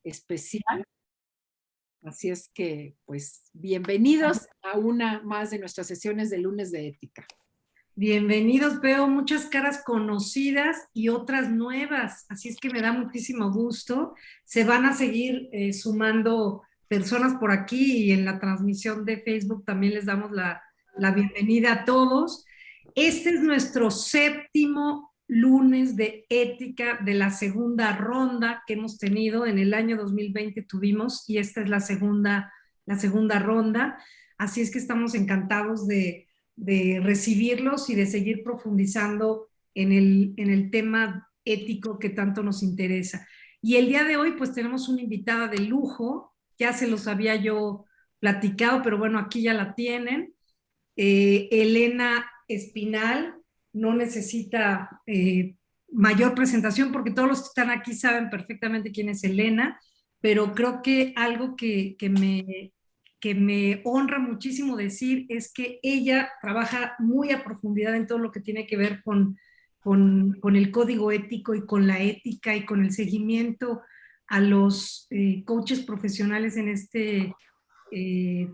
especial. Así es que, pues, bienvenidos a una más de nuestras sesiones de lunes de ética. Bienvenidos, veo muchas caras conocidas y otras nuevas, así es que me da muchísimo gusto. Se van a seguir sumando personas por aquí y en la transmisión de Facebook también les damos la bienvenida a todos. Este es nuestro séptimo lunes de ética de la segunda ronda que hemos tenido. En el año 2020 tuvimos y esta es la segunda ronda, así es que estamos encantados de recibirlos y de seguir profundizando en el tema ético que tanto nos interesa. Y el día de hoy pues tenemos una invitada de lujo, ya se los había yo platicado, pero bueno, aquí ya la tienen. Elena Espinal, no necesita mayor presentación porque todos los que están aquí saben perfectamente quién es Elena, pero creo que algo que me honra muchísimo decir es que ella trabaja muy a profundidad en todo lo que tiene que ver con el código ético y con la ética y con el seguimiento a los coaches profesionales en este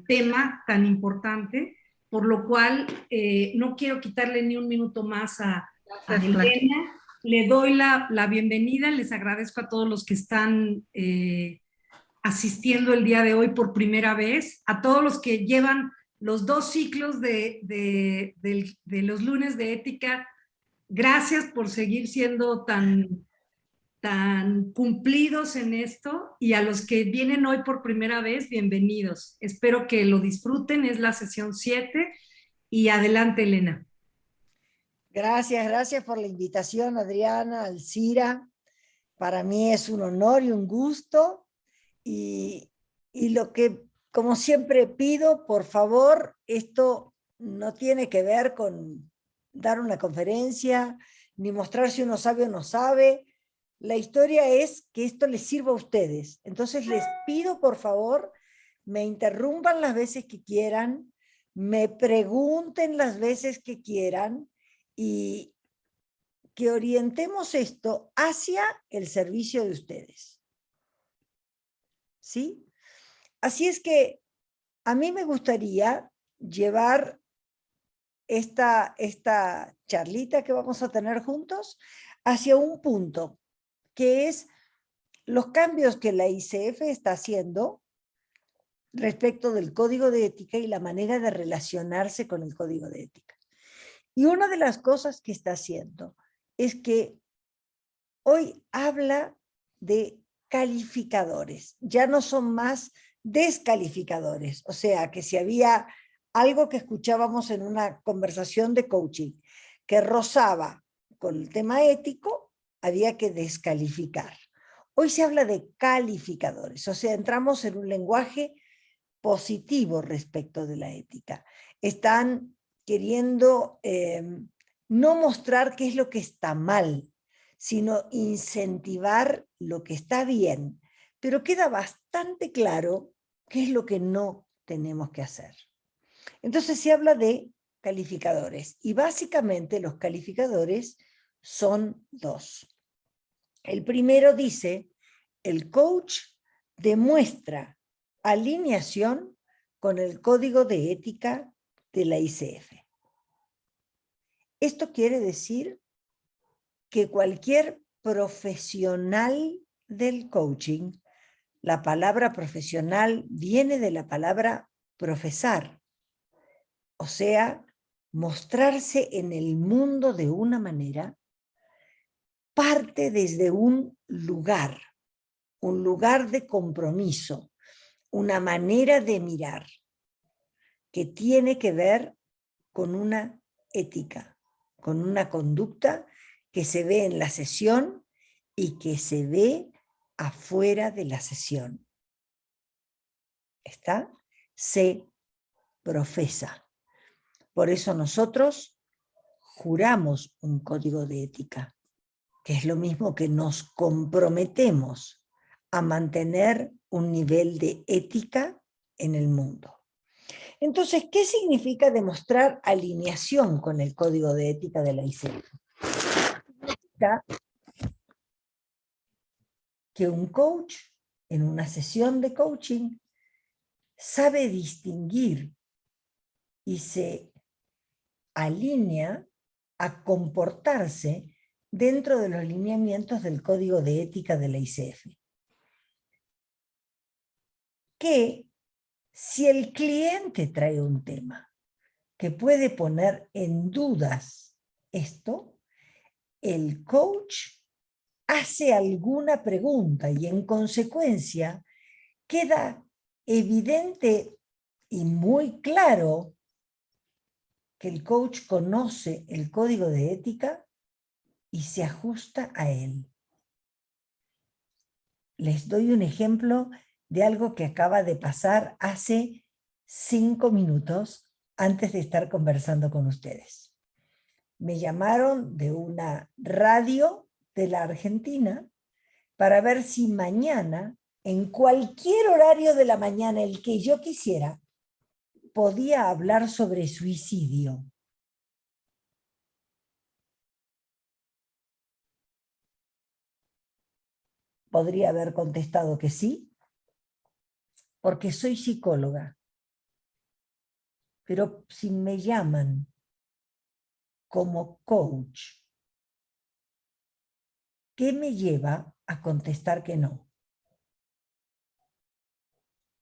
tema tan importante, por lo cual no quiero quitarle ni un minuto más a Elena. Le doy la bienvenida, les agradezco a todos los que están asistiendo el día de hoy por primera vez, a todos los que llevan los dos ciclos de los lunes de ética. Gracias por seguir siendo tan cumplidos en esto, y a los que vienen hoy por primera vez, bienvenidos. Espero que lo disfruten, es la sesión 7 y adelante, Elena. Gracias por la invitación, Adriana, Alcira. Para mí es un honor y un gusto. Y lo que, como siempre pido, por favor, esto no tiene que ver con dar una conferencia, ni mostrar si uno sabe o no sabe. La historia es que esto les sirva a ustedes. Entonces les pido, por favor, me interrumpan las veces que quieran, me pregunten las veces que quieran, y que orientemos esto hacia el servicio de ustedes. ¿Sí? Así es que a mí me gustaría llevar esta charlita que vamos a tener juntos hacia un punto, que es los cambios que la ICF está haciendo respecto del código de ética y la manera de relacionarse con el código de ética. Y una de las cosas que está haciendo es que hoy habla de calificadores, ya no son más descalificadores. O sea, que si había algo que escuchábamos en una conversación de coaching que rozaba con el tema ético, había que descalificar. Hoy se habla de calificadores, o sea, entramos en un lenguaje positivo respecto de la ética. Están queriendo no mostrar qué es lo que está mal, sino incentivar lo que está bien, pero queda bastante claro qué es lo que no tenemos que hacer. Entonces se habla de calificadores, y básicamente los calificadores son dos. El primero dice, el coach demuestra alineación con el código de ética de la ICF. Esto quiere decir que cualquier profesional del coaching, la palabra profesional viene de la palabra profesar, o sea, mostrarse en el mundo de una manera, parte desde un lugar de compromiso, una manera de mirar que tiene que ver con una ética, con una conducta que se ve en la sesión y que se ve afuera de la sesión. ¿Está? Se profesa. Por eso nosotros juramos un código de ética, que es lo mismo que nos comprometemos a mantener un nivel de ética en el mundo. Entonces, ¿qué significa demostrar alineación con el código de ética de la ICF? Significa que un coach en una sesión de coaching sabe distinguir y se alinea a comportarse dentro de los lineamientos del Código de Ética de la ICF. Que si el cliente trae un tema que puede poner en dudas esto, el coach hace alguna pregunta y en consecuencia queda evidente y muy claro que el coach conoce el código de ética y se ajusta a él. Les doy un ejemplo de algo que acaba de pasar hace 5 minutos antes de estar conversando con ustedes. Me llamaron de una radio de la Argentina para ver si mañana, en cualquier horario de la mañana, el que yo quisiera, podía hablar sobre suicidio. Podría haber contestado que sí, porque soy psicóloga. Pero si me llaman como coach, ¿qué me lleva a contestar que no?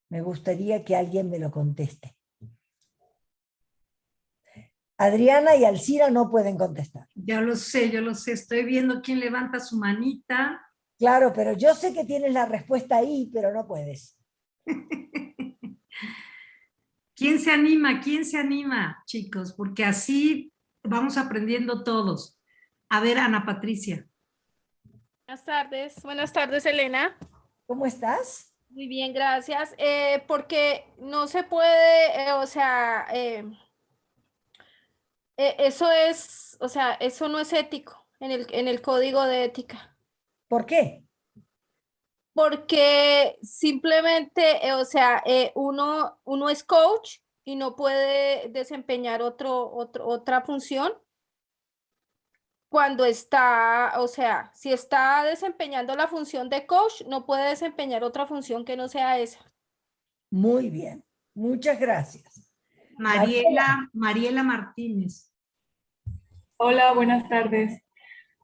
Me gustaría que alguien me lo conteste. Adriana y Alcira no pueden contestar. Ya lo sé, yo lo sé. Estoy viendo quién levanta su manita. Claro, pero yo sé que tienes la respuesta ahí, pero no puedes. ¿Quién se anima? ¿Quién se anima, chicos? Porque así vamos aprendiendo todos. A ver, Ana Patricia. Buenas tardes, Elena. ¿Cómo estás? Muy bien, gracias. Porque no se puede, eso es, o sea, eso no es ético en el código de ética. ¿Por qué? Porque simplemente, uno es coach y no puede desempeñar otra función cuando está, o sea, si está desempeñando la función de coach, no puede desempeñar otra función que no sea esa. Muy bien. Muchas gracias. Mariela Martínez. Hola, buenas tardes.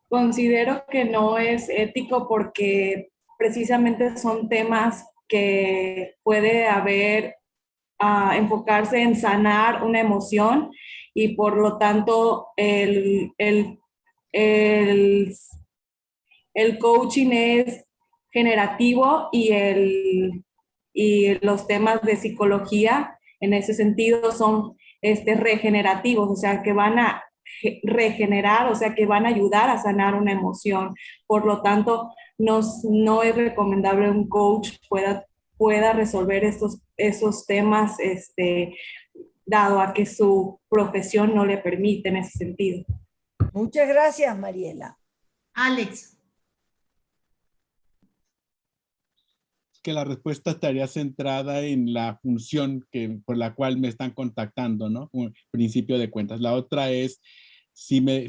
Considero que no es ético porque precisamente son temas que puede haber, enfocarse en sanar una emoción y por lo tanto el coaching es generativo y los temas de psicología en ese sentido son regenerativos, o sea, que van a regenerar, o sea, que van a ayudar a sanar una emoción. Por lo tanto, no es recomendable un coach pueda resolver esos temas, dado a que su profesión no le permite en ese sentido. Muchas gracias, Mariela. Alex. Que la respuesta estaría centrada en la función por la cual me están contactando, ¿no? Un principio de cuentas. La otra es, si me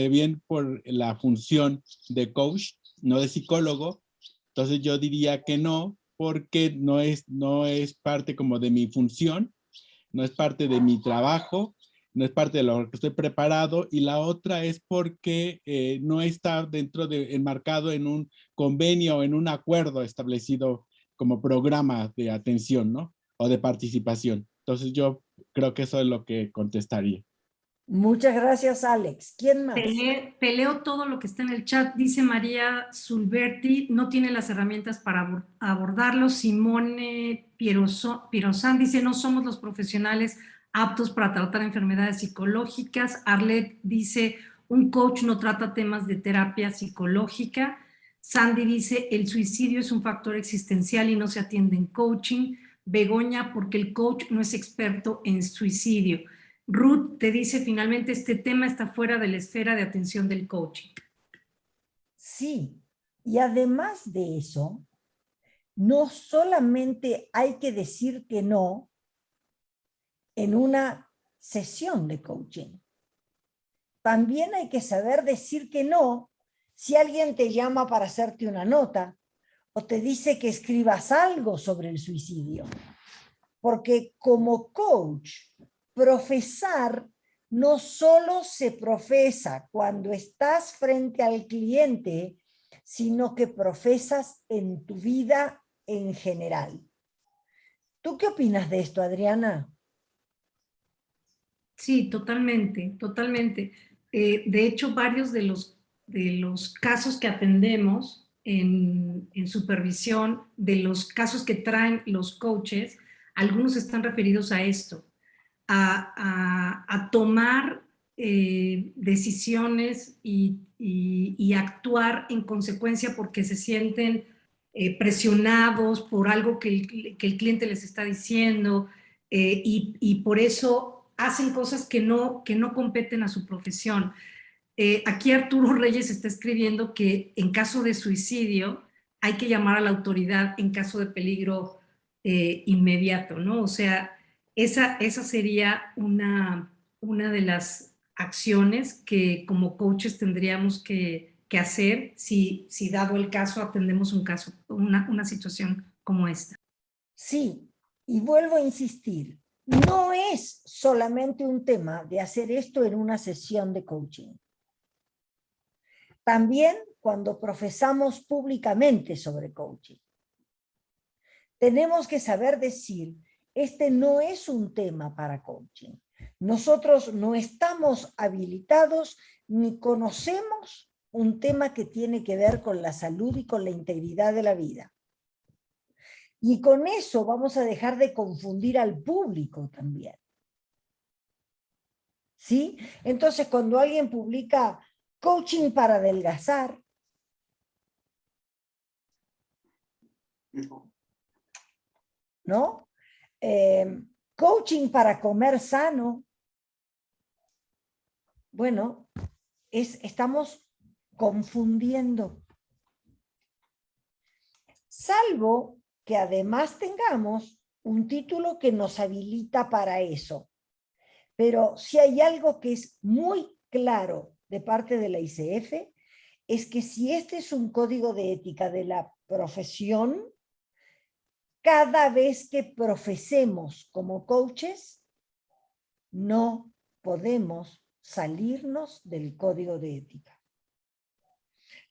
vienen por la función de coach, no de psicólogo, entonces yo diría que no, porque no es parte como de mi función, no es parte de mi trabajo, no es parte de lo que estoy preparado, y la otra es porque no está enmarcado en un convenio o en un acuerdo establecido como programa de atención, ¿no? O de participación. Entonces yo creo que eso es lo que contestaría. Muchas gracias, Alex. ¿Quién más? Peleo todo lo que está en el chat. Dice María Sulberti, no tiene las herramientas para abordarlo. Simone Pirozán dice, no somos los profesionales aptos para tratar enfermedades psicológicas. Arlet dice, un coach no trata temas de terapia psicológica. Sandy dice, el suicidio es un factor existencial y no se atiende en coaching. Begoña, porque el coach no es experto en suicidio. Ruth te dice, finalmente este tema está fuera de la esfera de atención del coaching. Sí, y además de eso, no solamente hay que decir que no en una sesión de coaching. También hay que saber decir que no si alguien te llama para hacerte una nota o te dice que escribas algo sobre el suicidio. Porque como coach, profesar no solo se profesa cuando estás frente al cliente, sino que profesas en tu vida en general. ¿Tú qué opinas de esto, Adriana? Sí, totalmente, totalmente. De hecho, varios de los casos que atendemos en supervisión, de los casos que traen los coaches, algunos están referidos a esto, a tomar decisiones y actuar en consecuencia porque se sienten presionados por algo que el cliente les está diciendo y por eso hacen cosas que no competen a su profesión. Aquí Arturo Reyes está escribiendo que en caso de suicidio hay que llamar a la autoridad en caso de peligro inmediato, ¿no? O sea, esa sería una de las acciones que como coaches tendríamos que hacer si dado el caso atendemos un caso, una situación como esta. Sí, y vuelvo a insistir, no es solamente un tema de hacer esto en una sesión de coaching. También cuando profesamos públicamente sobre coaching. Tenemos que saber decir, este no es un tema para coaching. Nosotros no estamos habilitados ni conocemos un tema que tiene que ver con la salud y con la integridad de la vida. Y con eso vamos a dejar de confundir al público también. ¿Sí? Entonces, cuando alguien publica coaching para adelgazar, ¿no? Coaching para comer sano, bueno, estamos confundiendo. Salvo que además tengamos un título que nos habilita para eso. Pero si hay algo que es muy claro de parte de la ICF, es que si este es un código de ética de la profesión, cada vez que profesemos como coaches, no podemos salirnos del código de ética.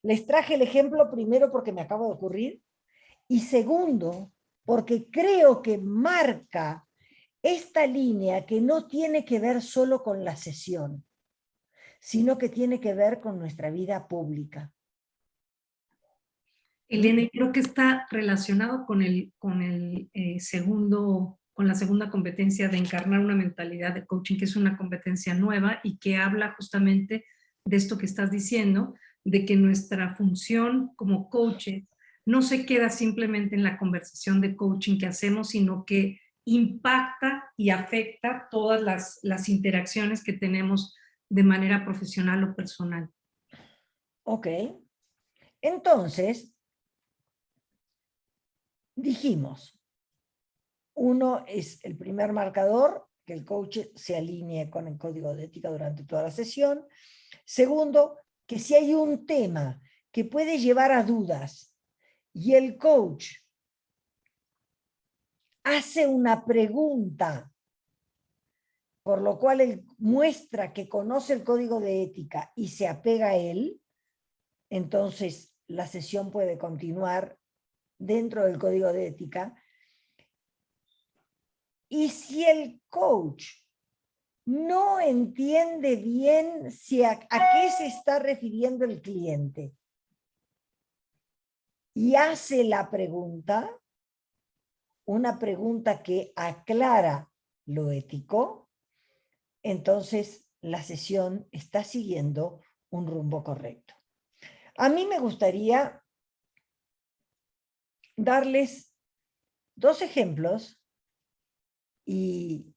Les traje el ejemplo primero porque me acaba de ocurrir y segundo porque creo que marca esta línea que no tiene que ver solo con la sesión, sino que tiene que ver con nuestra vida pública. Elena, creo que está relacionado con la segunda competencia de encarnar una mentalidad de coaching, que es una competencia nueva y que habla justamente de esto que estás diciendo, de que nuestra función como coaches no se queda simplemente en la conversación de coaching que hacemos, sino que impacta y afecta todas las interacciones que tenemos de manera profesional o personal. Ok. Entonces, dijimos, uno es el primer marcador, que el coach se alinee con el código de ética durante toda la sesión. Segundo, que si hay un tema que puede llevar a dudas y el coach hace una pregunta, por lo cual él muestra que conoce el código de ética y se apega a él, entonces la sesión puede continuar dentro del código de ética. Y si el coach no entiende bien a qué se está refiriendo el cliente y hace la pregunta, una pregunta que aclara lo ético, entonces la sesión está siguiendo un rumbo correcto. A mí me gustaría darles dos ejemplos y,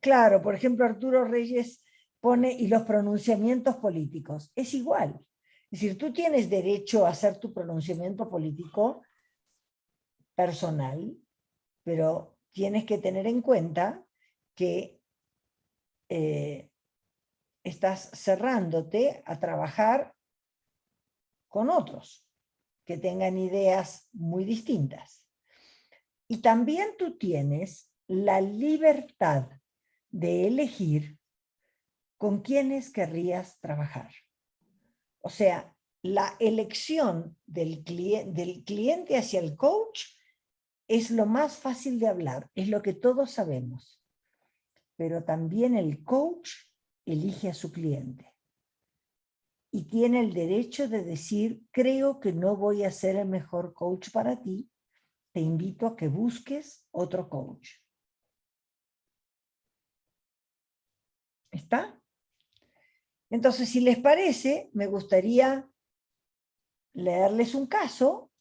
claro, por ejemplo, Arturo Reyes pone y los pronunciamientos políticos. Es igual. Es decir, tú tienes derecho a hacer tu pronunciamiento político personal, pero tienes que tener en cuenta que estás cerrándote a trabajar con otros. que tengan ideas muy distintas. Y también tú tienes la libertad de elegir con quiénes querrías trabajar. O sea, la elección del cliente hacia el coach es lo más fácil de hablar, es lo que todos sabemos. Pero también el coach elige a su cliente. Y tiene el derecho de decir, creo que no voy a ser el mejor coach para ti, te invito a que busques otro coach. ¿Está? Entonces, si les parece, me gustaría leerles un caso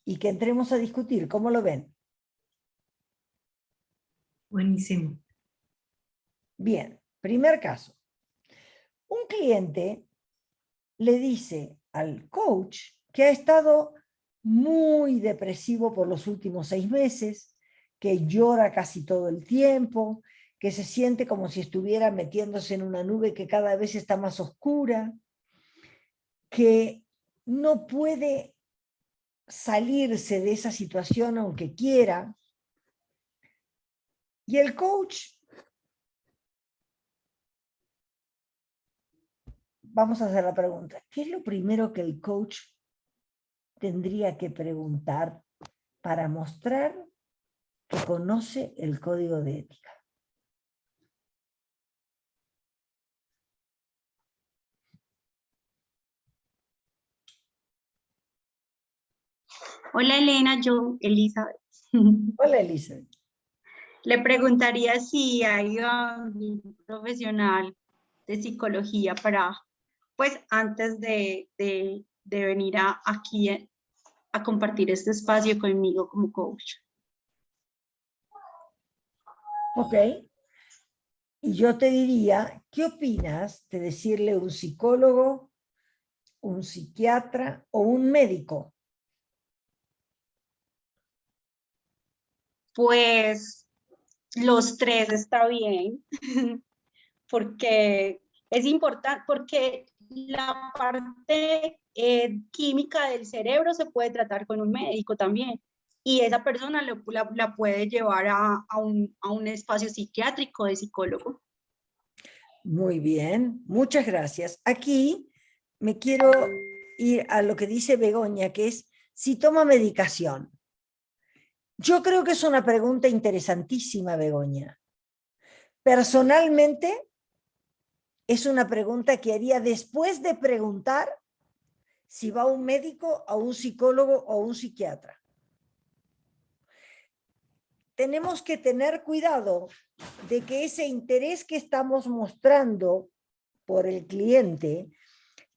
y que entremos a discutir. ¿Cómo lo ven? Buenísimo. Bien, primer caso. Un cliente le dice al coach que ha estado muy depresivo por los últimos 6 meses, que llora casi todo el tiempo, que se siente como si estuviera metiéndose en una nube que cada vez está más oscura, que no puede salirse de esa situación aunque quiera. Y el coach, vamos a hacer la pregunta, ¿qué es lo primero que el coach tendría que preguntar para mostrar que conoce el código de ética? Hola Elena, yo, Elizabeth. Hola, Elizabeth. Le preguntaría si hay un profesional de psicología para, pues antes de venir aquí a compartir este espacio conmigo como coach. Ok. Y yo te diría, ¿qué opinas de decirle un psicólogo, un psiquiatra o un médico? Pues los 3 está bien, porque es importante, porque la parte química del cerebro se puede tratar con un médico también. Y esa persona la puede llevar a un espacio psiquiátrico de psicólogo. Muy bien, muchas gracias. Aquí me quiero ir a lo que dice Begoña, que es si toma medicación. Yo creo que es una pregunta interesantísima, Begoña. Personalmente, es una pregunta que haría después de preguntar si va a un médico, a un psicólogo o a un psiquiatra. Tenemos que tener cuidado de que ese interés que estamos mostrando por el cliente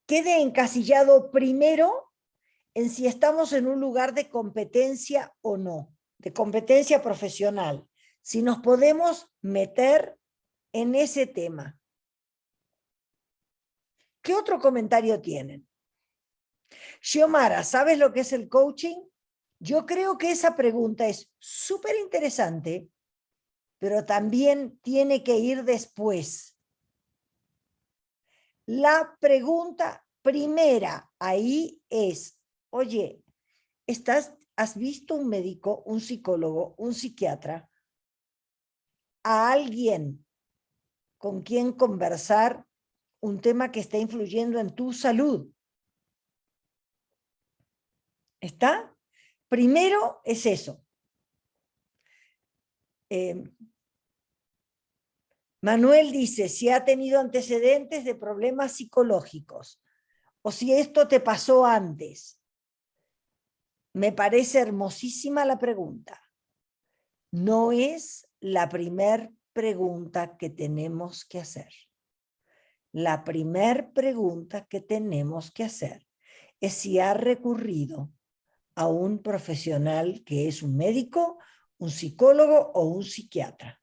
quede encasillado primero en si estamos en un lugar de competencia o no, de competencia profesional, si nos podemos meter en ese tema. ¿Qué otro comentario tienen? Xiomara, ¿sabes lo que es el coaching? Yo creo que esa pregunta es súper interesante, pero también tiene que ir después. La pregunta primera ahí es, oye, ¿has visto un médico, un psicólogo, un psiquiatra, a alguien con quien conversar un tema que está influyendo en tu salud? ¿Está? Primero es eso. Manuel dice, si ha tenido antecedentes de problemas psicológicos o si esto te pasó antes. Me parece hermosísima la pregunta. No es la primer pregunta que tenemos que hacer. La primer pregunta que tenemos que hacer es si ha recurrido a un profesional que es un médico, un psicólogo o un psiquiatra.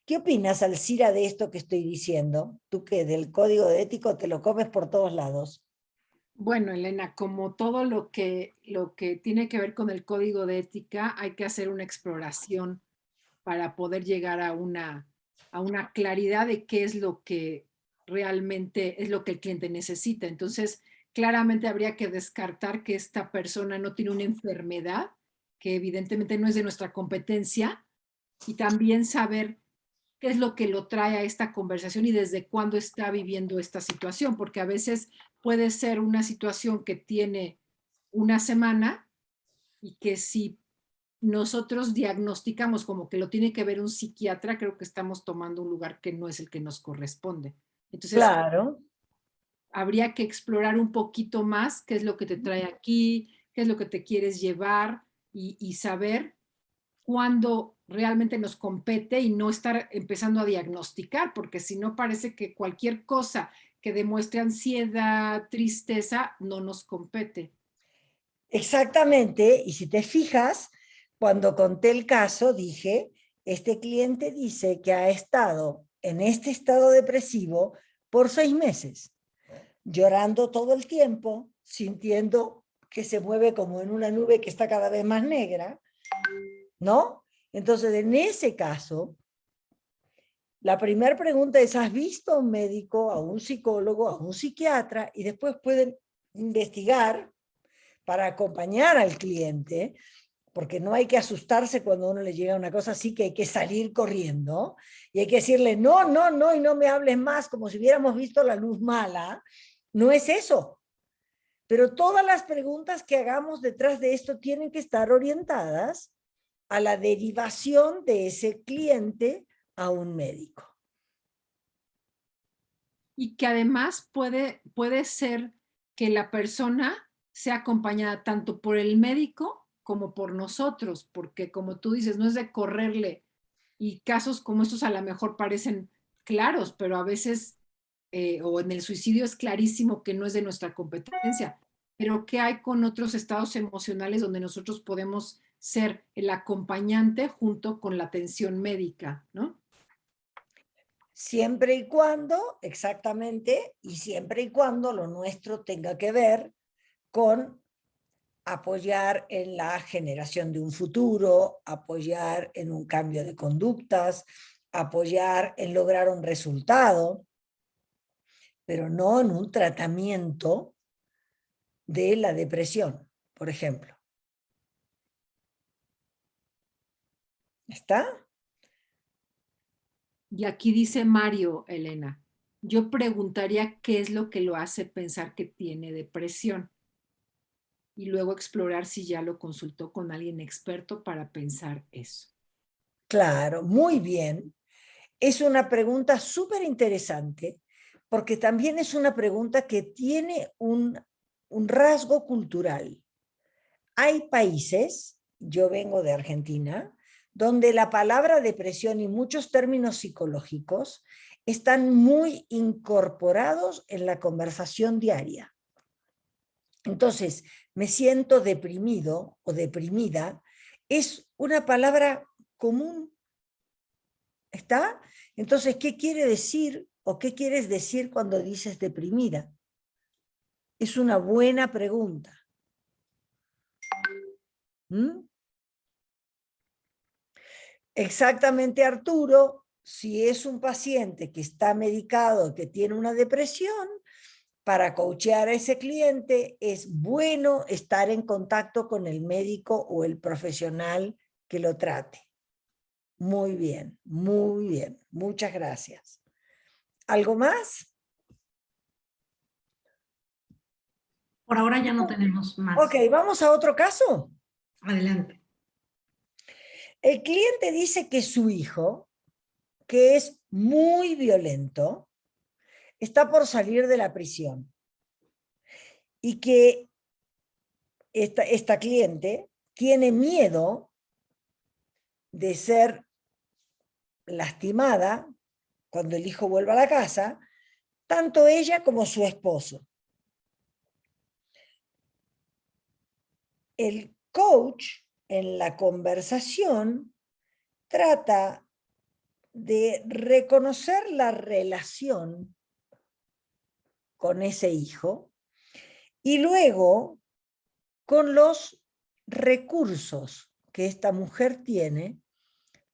¿Qué opinas, Alcira, de esto que estoy diciendo? Tú que del código de ético te lo comes por todos lados. Bueno, Elena, como todo lo que tiene que ver con el código de ética, hay que hacer una exploración para poder llegar a una claridad de qué es lo que realmente es lo que el cliente necesita. Entonces, claramente habría que descartar que esta persona no tiene una enfermedad, que evidentemente no es de nuestra competencia, y también saber qué es lo que lo trae a esta conversación y desde cuándo está viviendo esta situación, porque a veces puede ser una situación que tiene una semana y que si nosotros diagnosticamos como que lo tiene que ver un psiquiatra, creo que estamos tomando un lugar que no es el que nos corresponde. Entonces, Claro. habría que explorar un poquito más qué es lo que te trae aquí, qué es lo que te quieres llevar y saber cuándo realmente nos compete y no estar empezando a diagnosticar, porque si no parece que cualquier cosa que demuestre ansiedad, tristeza, no nos compete. Exactamente, y si te fijas, cuando conté el caso, dije, este cliente dice que ha estado en este estado depresivo por 6 meses, llorando todo el tiempo, sintiendo que se mueve como en una nube que está cada vez más negra, ¿no? Entonces, en ese caso, la primera pregunta es, ¿has visto a un médico, a un psicólogo, a un psiquiatra? Y después pueden investigar para acompañar al cliente, porque no hay que asustarse cuando a uno le llega una cosa así, que hay que salir corriendo y hay que decirle, no, no, no, y no me hables más, como si hubiéramos visto la luz mala. No es eso. Pero todas las preguntas que hagamos detrás de esto tienen que estar orientadas a la derivación de ese cliente a un médico. Y que además puede ser que la persona sea acompañada tanto por el médico como por nosotros, porque como tú dices, no es de correrle, y casos como estos a lo mejor parecen claros, pero a veces, o en el suicidio es clarísimo que no es de nuestra competencia, pero ¿qué hay con otros estados emocionales donde nosotros podemos ser el acompañante junto con la atención médica, ¿no? Siempre y cuando, exactamente, y siempre y cuando lo nuestro tenga que ver con apoyar en la generación de un futuro, apoyar en un cambio de conductas, apoyar en lograr un resultado, pero no en un tratamiento de la depresión, por ejemplo. ¿Está? Y aquí dice Mario, Elena, yo preguntaría qué es lo que lo hace pensar que tiene depresión y luego explorar si ya lo consultó con alguien experto para pensar eso. Claro, muy bien. Es una pregunta súper interesante porque también es una pregunta que tiene un rasgo cultural. Hay países, yo vengo de Argentina, donde la palabra depresión y muchos términos psicológicos están muy incorporados en la conversación diaria. Entonces, me siento deprimido o deprimida, es una palabra común. ¿Está? Entonces, ¿qué quiere decir o qué quieres decir cuando dices deprimida? Es una buena pregunta. ¿Mm? Exactamente, Arturo, si es un paciente que está medicado, que tiene una depresión, para coachear a ese cliente es bueno estar en contacto con el médico o el profesional que lo trate. Muy bien, muy bien. Muchas gracias. ¿Algo más? Por ahora ya no tenemos más. Ok, vamos a otro caso. Adelante. El cliente dice que su hijo, que es muy violento, está por salir de la prisión y que esta cliente tiene miedo de ser lastimada cuando el hijo vuelva a la casa, tanto ella como su esposo. El coach en la conversación trata de reconocer la relación con ese hijo y luego con los recursos que esta mujer tiene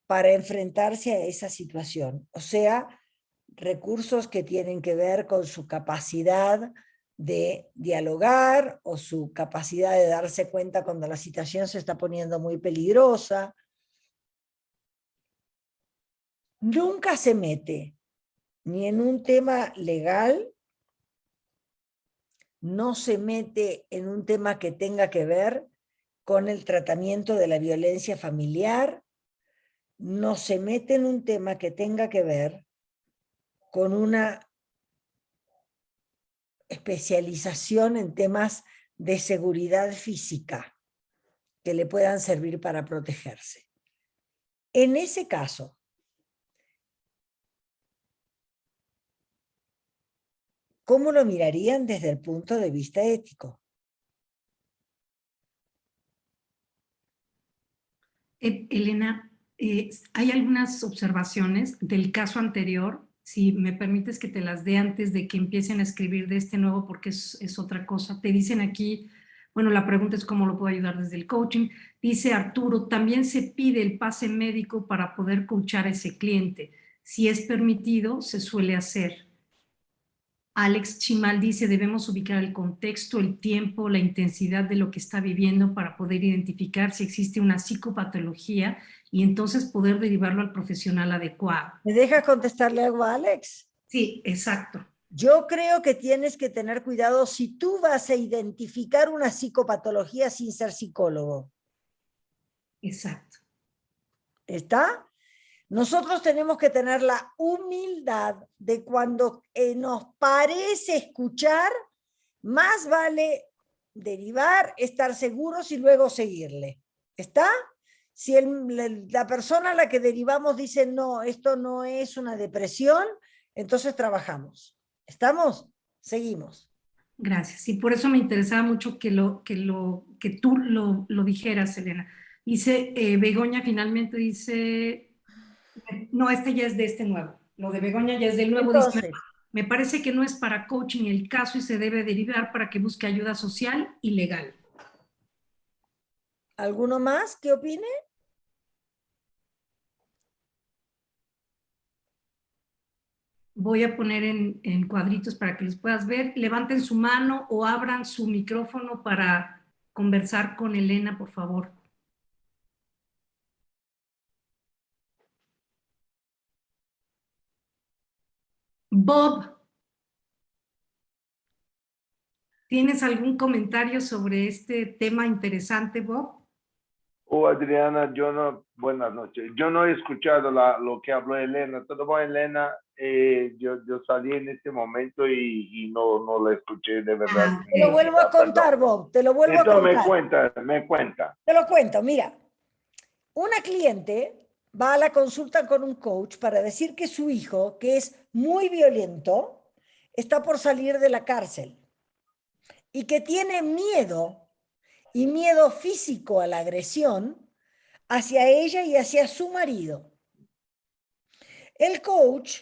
para enfrentarse a esa situación. O sea, recursos que tienen que ver con su capacidad de dialogar o su capacidad de darse cuenta cuando la situación se está poniendo muy peligrosa. Nunca se mete ni en un tema legal, no se mete en un tema que tenga que ver con el tratamiento de la violencia familiar, no se mete en un tema que tenga que ver con una especialización en temas de seguridad física que le puedan servir para protegerse. En ese caso, ¿cómo lo mirarían desde el punto de vista ético? Elena, hay algunas observaciones del caso anterior, si me permites que te las dé antes de que empiecen a escribir de este nuevo, porque es otra cosa. Te dicen aquí, bueno, la pregunta es cómo lo puedo ayudar desde el coaching. Dice Arturo, también se pide el pase médico para poder coachar a ese cliente. Si es permitido, se suele hacer. Alex Chimal dice, debemos ubicar el contexto, el tiempo, la intensidad de lo que está viviendo para poder identificar si existe una psicopatología y entonces poder derivarlo al profesional adecuado. ¿Me dejas contestarle algo a Alex? Sí, exacto. Yo creo que tienes que tener cuidado si tú vas a identificar una psicopatología sin ser psicólogo. Exacto. ¿Está? Nosotros tenemos que tener la humildad de cuando nos parece escuchar, más vale derivar, estar seguros y luego seguirle. ¿Está? Si la persona a la que derivamos dice, no, esto no es una depresión, entonces trabajamos. ¿Estamos? Seguimos. Gracias. Y por eso me interesaba mucho que tú lo dijeras, Elena. Dice, Begoña finalmente dice, no, este ya es de este nuevo. Lo de Begoña ya es del nuevo. Entonces, dice, me parece que no es para coaching el caso y se debe derivar para que busque ayuda social y legal. ¿alguno más que opine? Voy a poner en cuadritos para que los puedas ver. Levanten su mano o abran su micrófono para conversar con Elena, por favor. Bob, ¿tienes algún comentario sobre este tema interesante, Bob? Adriana, buenas noches. Yo no he escuchado lo que habló Elena. ¿Todo bien, Elena? Yo salí en este momento y no la escuché de verdad. Te lo vuelvo a contar, Bob, te lo vuelvo a contar. Me cuenta. Te lo cuento, mira. Una cliente va a la consulta con un coach para decir que su hijo, que es muy violento, está por salir de la cárcel y que tiene miedo, y miedo físico a la agresión, hacia ella y hacia su marido. El coach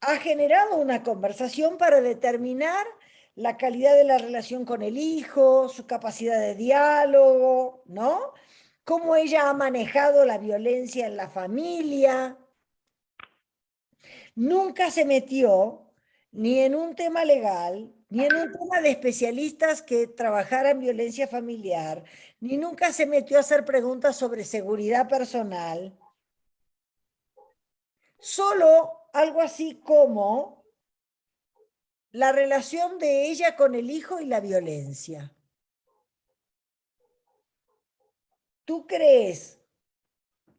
ha generado una conversación para determinar la calidad de la relación con el hijo, su capacidad de diálogo, ¿no? Cómo ella ha manejado la violencia en la familia. Nunca se metió ni en un tema legal, ni en un tema de especialistas que trabajaran violencia familiar, ni nunca se metió a hacer preguntas sobre seguridad personal. Solo algo así como la relación de ella con el hijo y la violencia. ¿Tú crees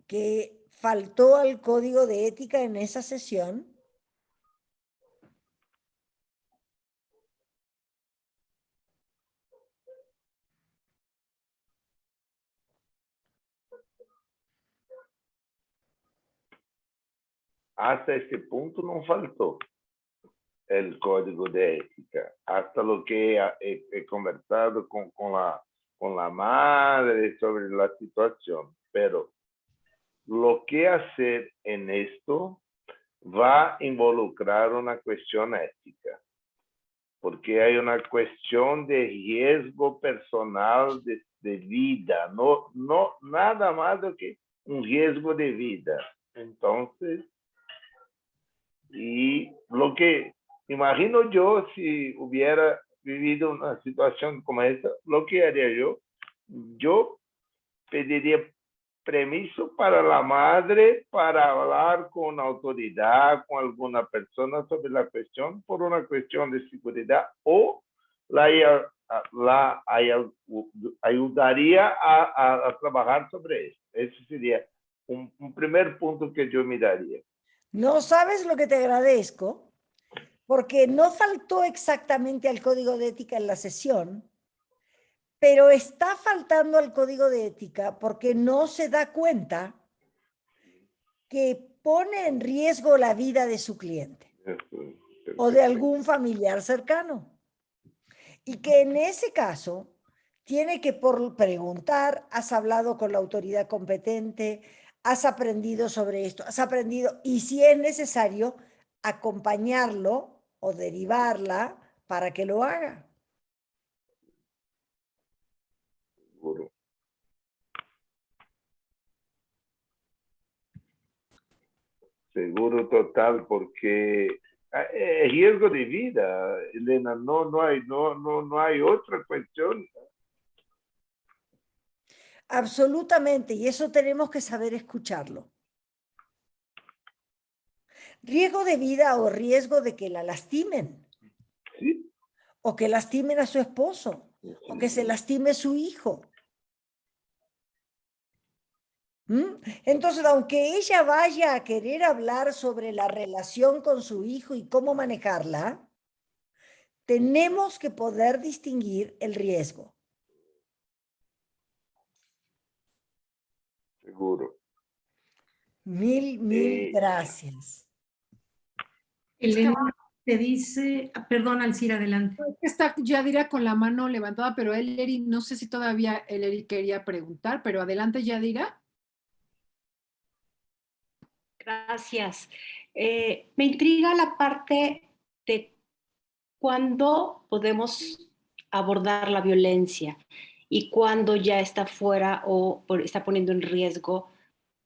que faltó al código de ética en esa sesión? Hasta este punto no faltó el código de ética. Hasta lo que he conversado con la madre sobre la situación. Pero lo que hacer en esto va a involucrar una cuestión ética, porque hay una cuestión de riesgo personal de vida, no nada más do que un riesgo de vida. Entonces, y lo que imagino yo, si hubiera vivido una situación como esta, lo que haría yo pediría permiso para la madre para hablar con autoridad, con alguna persona sobre la cuestión, por una cuestión de seguridad, o la ayudaría a trabajar sobre eso. Ese sería un primer punto que yo miraría. No sabes lo que te agradezco, porque no faltó exactamente al código de ética en la sesión, pero está faltando al código de ética porque no se da cuenta que pone en riesgo la vida de su cliente o de algún familiar cercano. Y que en ese caso tiene que preguntar, has hablado con la autoridad competente, has aprendido sobre esto, has aprendido, y si es necesario, acompañarlo o derivarla para que lo haga. Seguro. Seguro total, porque es riesgo de vida, Elena, no hay otra cuestión. Absolutamente, y eso tenemos que saber escucharlo. Riesgo de vida o riesgo de que la lastimen. Sí. O que lastimen a su esposo, o que se lastime su hijo. Entonces, aunque ella vaya a querer hablar sobre la relación con su hijo y cómo manejarla, tenemos que poder distinguir el riesgo. Seguro. Mil gracias. Elena te dice, perdón, Alcira, adelante. Está Yadira con la mano levantada, pero Ellery, no sé si todavía Ellery quería preguntar, pero adelante, Yadira. Gracias. Me intriga la parte de cuándo podemos abordar la violencia y cuándo ya está fuera o está poniendo en riesgo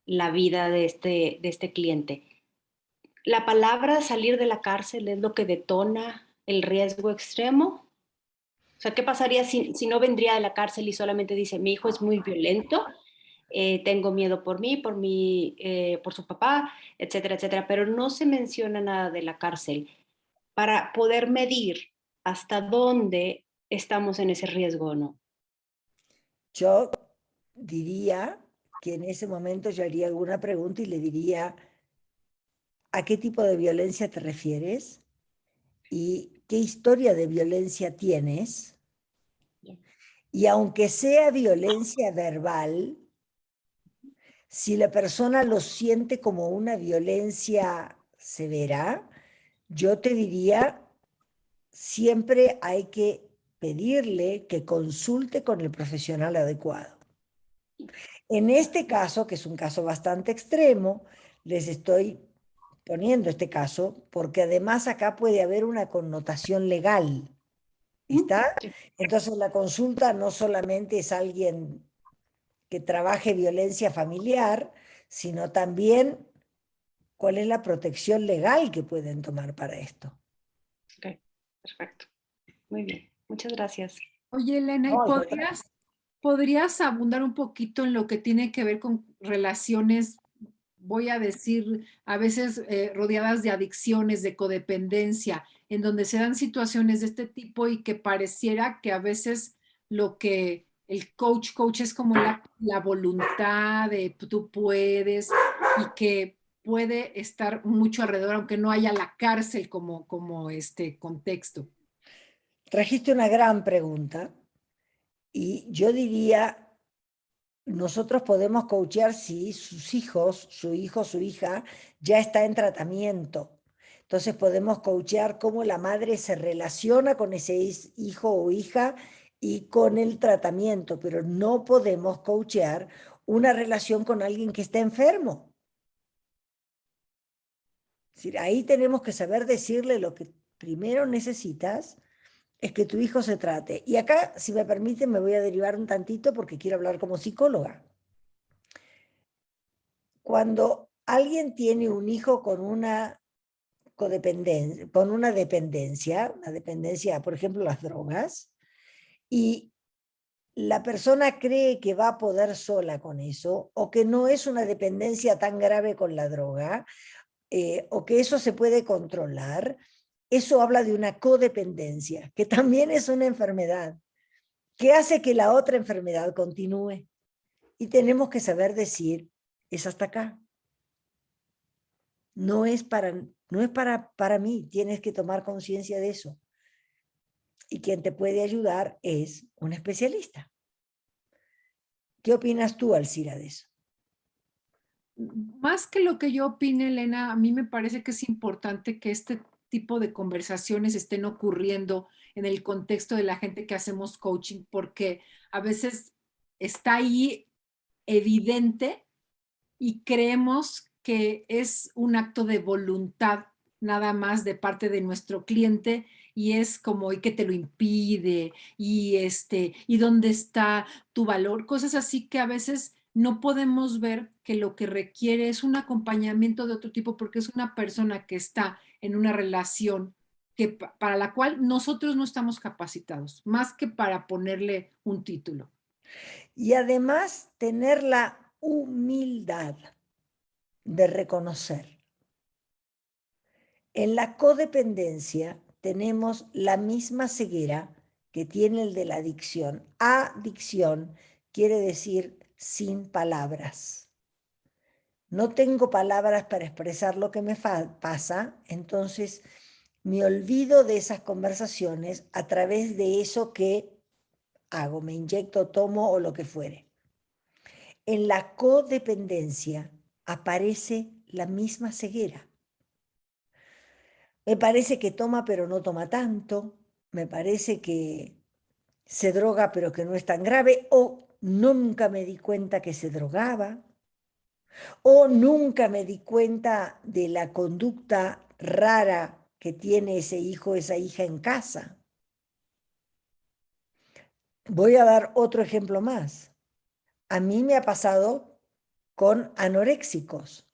la vida de este cliente. ¿La palabra salir de la cárcel es lo que detona el riesgo extremo? O sea, ¿qué pasaría si no vendría de la cárcel y solamente dice, mi hijo es muy violento, tengo miedo por mí, por su papá, etcétera, etcétera, pero no se menciona nada de la cárcel para poder medir hasta dónde estamos en ese riesgo o no? Yo diría que en ese momento yo haría alguna pregunta y le diría, ¿a qué tipo de violencia te refieres? ¿Y qué historia de violencia tienes? Y aunque sea violencia verbal, si la persona lo siente como una violencia severa, yo te diría, siempre hay que pedirle que consulte con el profesional adecuado. En este caso, que es un caso bastante extremo, les estoy poniendo este caso porque además acá puede haber una connotación legal. ¿Está? Entonces la consulta no solamente es alguien que trabaje violencia familiar, sino también cuál es la protección legal que pueden tomar para esto. Ok, perfecto. Muy bien, muchas gracias. Oye, Elena, ¿y No, podrías abundar un poquito en lo que tiene que ver con relaciones, voy a decir, a veces rodeadas de adicciones, de codependencia, en donde se dan situaciones de este tipo y que pareciera que a veces lo que el coach es como la voluntad de tú puedes y que puede estar mucho alrededor, aunque no haya la cárcel como este contexto? Trajiste una gran pregunta y yo diría, nosotros podemos coachear si sus hijos, su hijo, su hija ya está en tratamiento. Entonces podemos coachear cómo la madre se relaciona con ese hijo o hija y con el tratamiento, pero no podemos coachear una relación con alguien que está enfermo. Es decir, ahí tenemos que saber decirle lo que primero necesitas es que tu hijo se trate. Y acá, si me permiten, me voy a derivar un tantito porque quiero hablar como psicóloga. Cuando alguien tiene un hijo con una con una dependencia, por ejemplo, las drogas, y la persona cree que va a poder sola con eso, o que no es una dependencia tan grave con la droga, o que eso se puede controlar, eso habla de una codependencia, que también es una enfermedad, que hace que la otra enfermedad continúe. Y tenemos que saber decir, es hasta acá. No es para mí, tienes que tomar conciencia de eso. Y quien te puede ayudar es un especialista. ¿Qué opinas tú, Alcira, de eso? Más que lo que yo opine, Elena, a mí me parece que es importante que este tipo de conversaciones estén ocurriendo en el contexto de la gente que hacemos coaching, porque a veces está ahí evidente y creemos que es un acto de voluntad nada más de parte de nuestro cliente y es como, ¿y qué te lo impide? ¿Y dónde está tu valor? Cosas así que a veces no podemos ver que lo que requiere es un acompañamiento de otro tipo porque es una persona que está en una relación para la cual nosotros no estamos capacitados, más que para ponerle un título. Y además tener la humildad de reconocer. En la codependencia tenemos la misma ceguera que tiene el de la adicción. Adicción quiere decir sin palabras. No tengo palabras para expresar lo que me pasa, entonces me olvido de esas conversaciones a través de eso que hago, me inyecto, tomo o lo que fuere. En la codependencia aparece la misma ceguera. Me parece que toma pero no toma tanto, me parece que se droga pero que no es tan grave, o nunca me di cuenta que se drogaba, o nunca me di cuenta de la conducta rara que tiene ese hijo o esa hija en casa. Voy a dar otro ejemplo más. A mí me ha pasado con anoréxicos.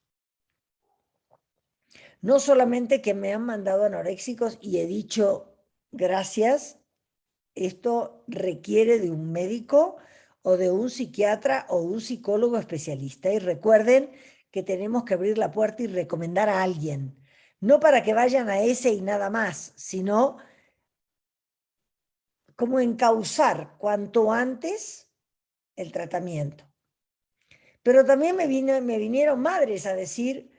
No solamente que me han mandado anoréxicos y he dicho, gracias, esto requiere de un médico o de un psiquiatra o un psicólogo especialista. Y recuerden que tenemos que abrir la puerta y recomendar a alguien. No para que vayan a ese y nada más, sino como encauzar cuanto antes el tratamiento. Pero también me vinieron madres a decir,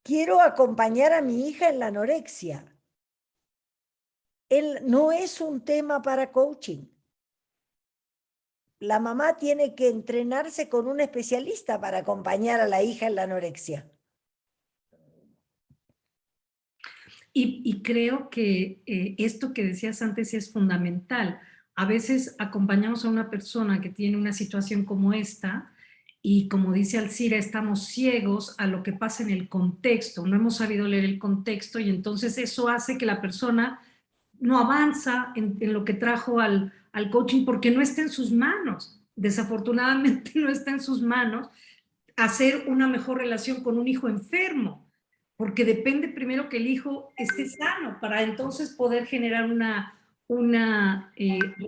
quiero acompañar a mi hija en la anorexia. No es un tema para coaching. La mamá tiene que entrenarse con un especialista para acompañar a la hija en la anorexia. Y creo que esto que decías antes es fundamental. A veces acompañamos a una persona que tiene una situación como esta y, como dice Alcira, estamos ciegos a lo que pasa en el contexto. No hemos sabido leer el contexto y entonces eso hace que la persona no avanza en lo que trajo al coaching porque no está en sus manos. Desafortunadamente no está en sus manos hacer una mejor relación con un hijo enfermo, porque depende primero que el hijo esté sano para entonces poder generar una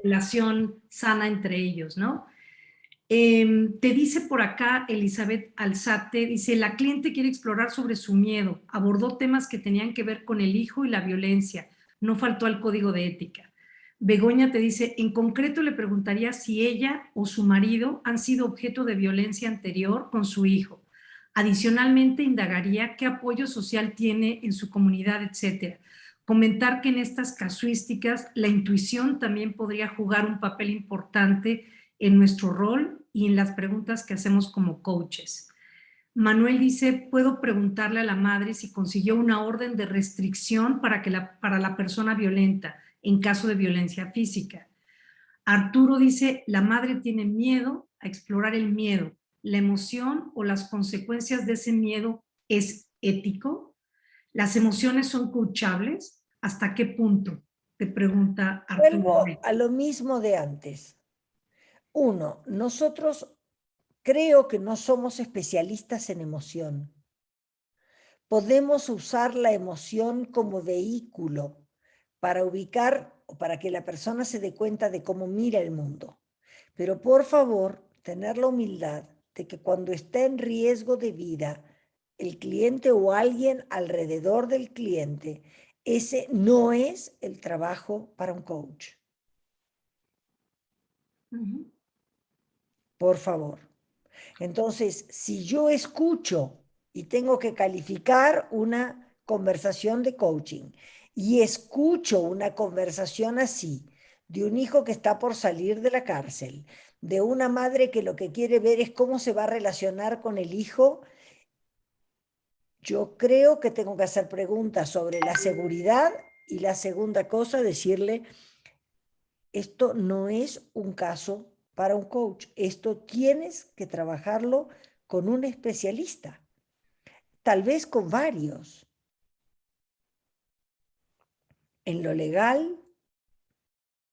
relación sana entre ellos, ¿no? Te dice por acá Elizabeth Alzate, dice, la cliente quiere explorar sobre su miedo, abordó temas que tenían que ver con el hijo y la violencia, no faltó al código de ética. Begoña te dice, en concreto le preguntaría si ella o su marido han sido objeto de violencia anterior con su hijo. Adicionalmente, indagaría qué apoyo social tiene en su comunidad, etcétera. Comentar que en estas casuísticas la intuición también podría jugar un papel importante en nuestro rol y en las preguntas que hacemos como coaches. Manuel dice, puedo preguntarle a la madre si consiguió una orden de restricción para la persona violenta en caso de violencia física. Arturo dice, la madre tiene miedo a explorar el miedo. ¿La emoción o las consecuencias de ese miedo es ético? ¿Las emociones son coachables? ¿Hasta qué punto? Te pregunta Arturo. Vuelvo a lo mismo de antes. Uno, nosotros creo que no somos especialistas en emoción, podemos usar la emoción como vehículo para ubicar o para que la persona se dé cuenta de cómo mira el mundo. Pero por favor, tener la humildad de que cuando está en riesgo de vida el cliente o alguien alrededor del cliente, ese no es el trabajo para un coach. Por favor. Entonces, si yo escucho y tengo que calificar una conversación de coaching y escucho una conversación así de un hijo que está por salir de la cárcel, de una madre que lo que quiere ver es cómo se va a relacionar con el hijo, yo creo que tengo que hacer preguntas sobre la seguridad y la segunda cosa, decirle, esto no es un caso para un coach, esto tienes que trabajarlo con un especialista, tal vez con varios, en lo legal,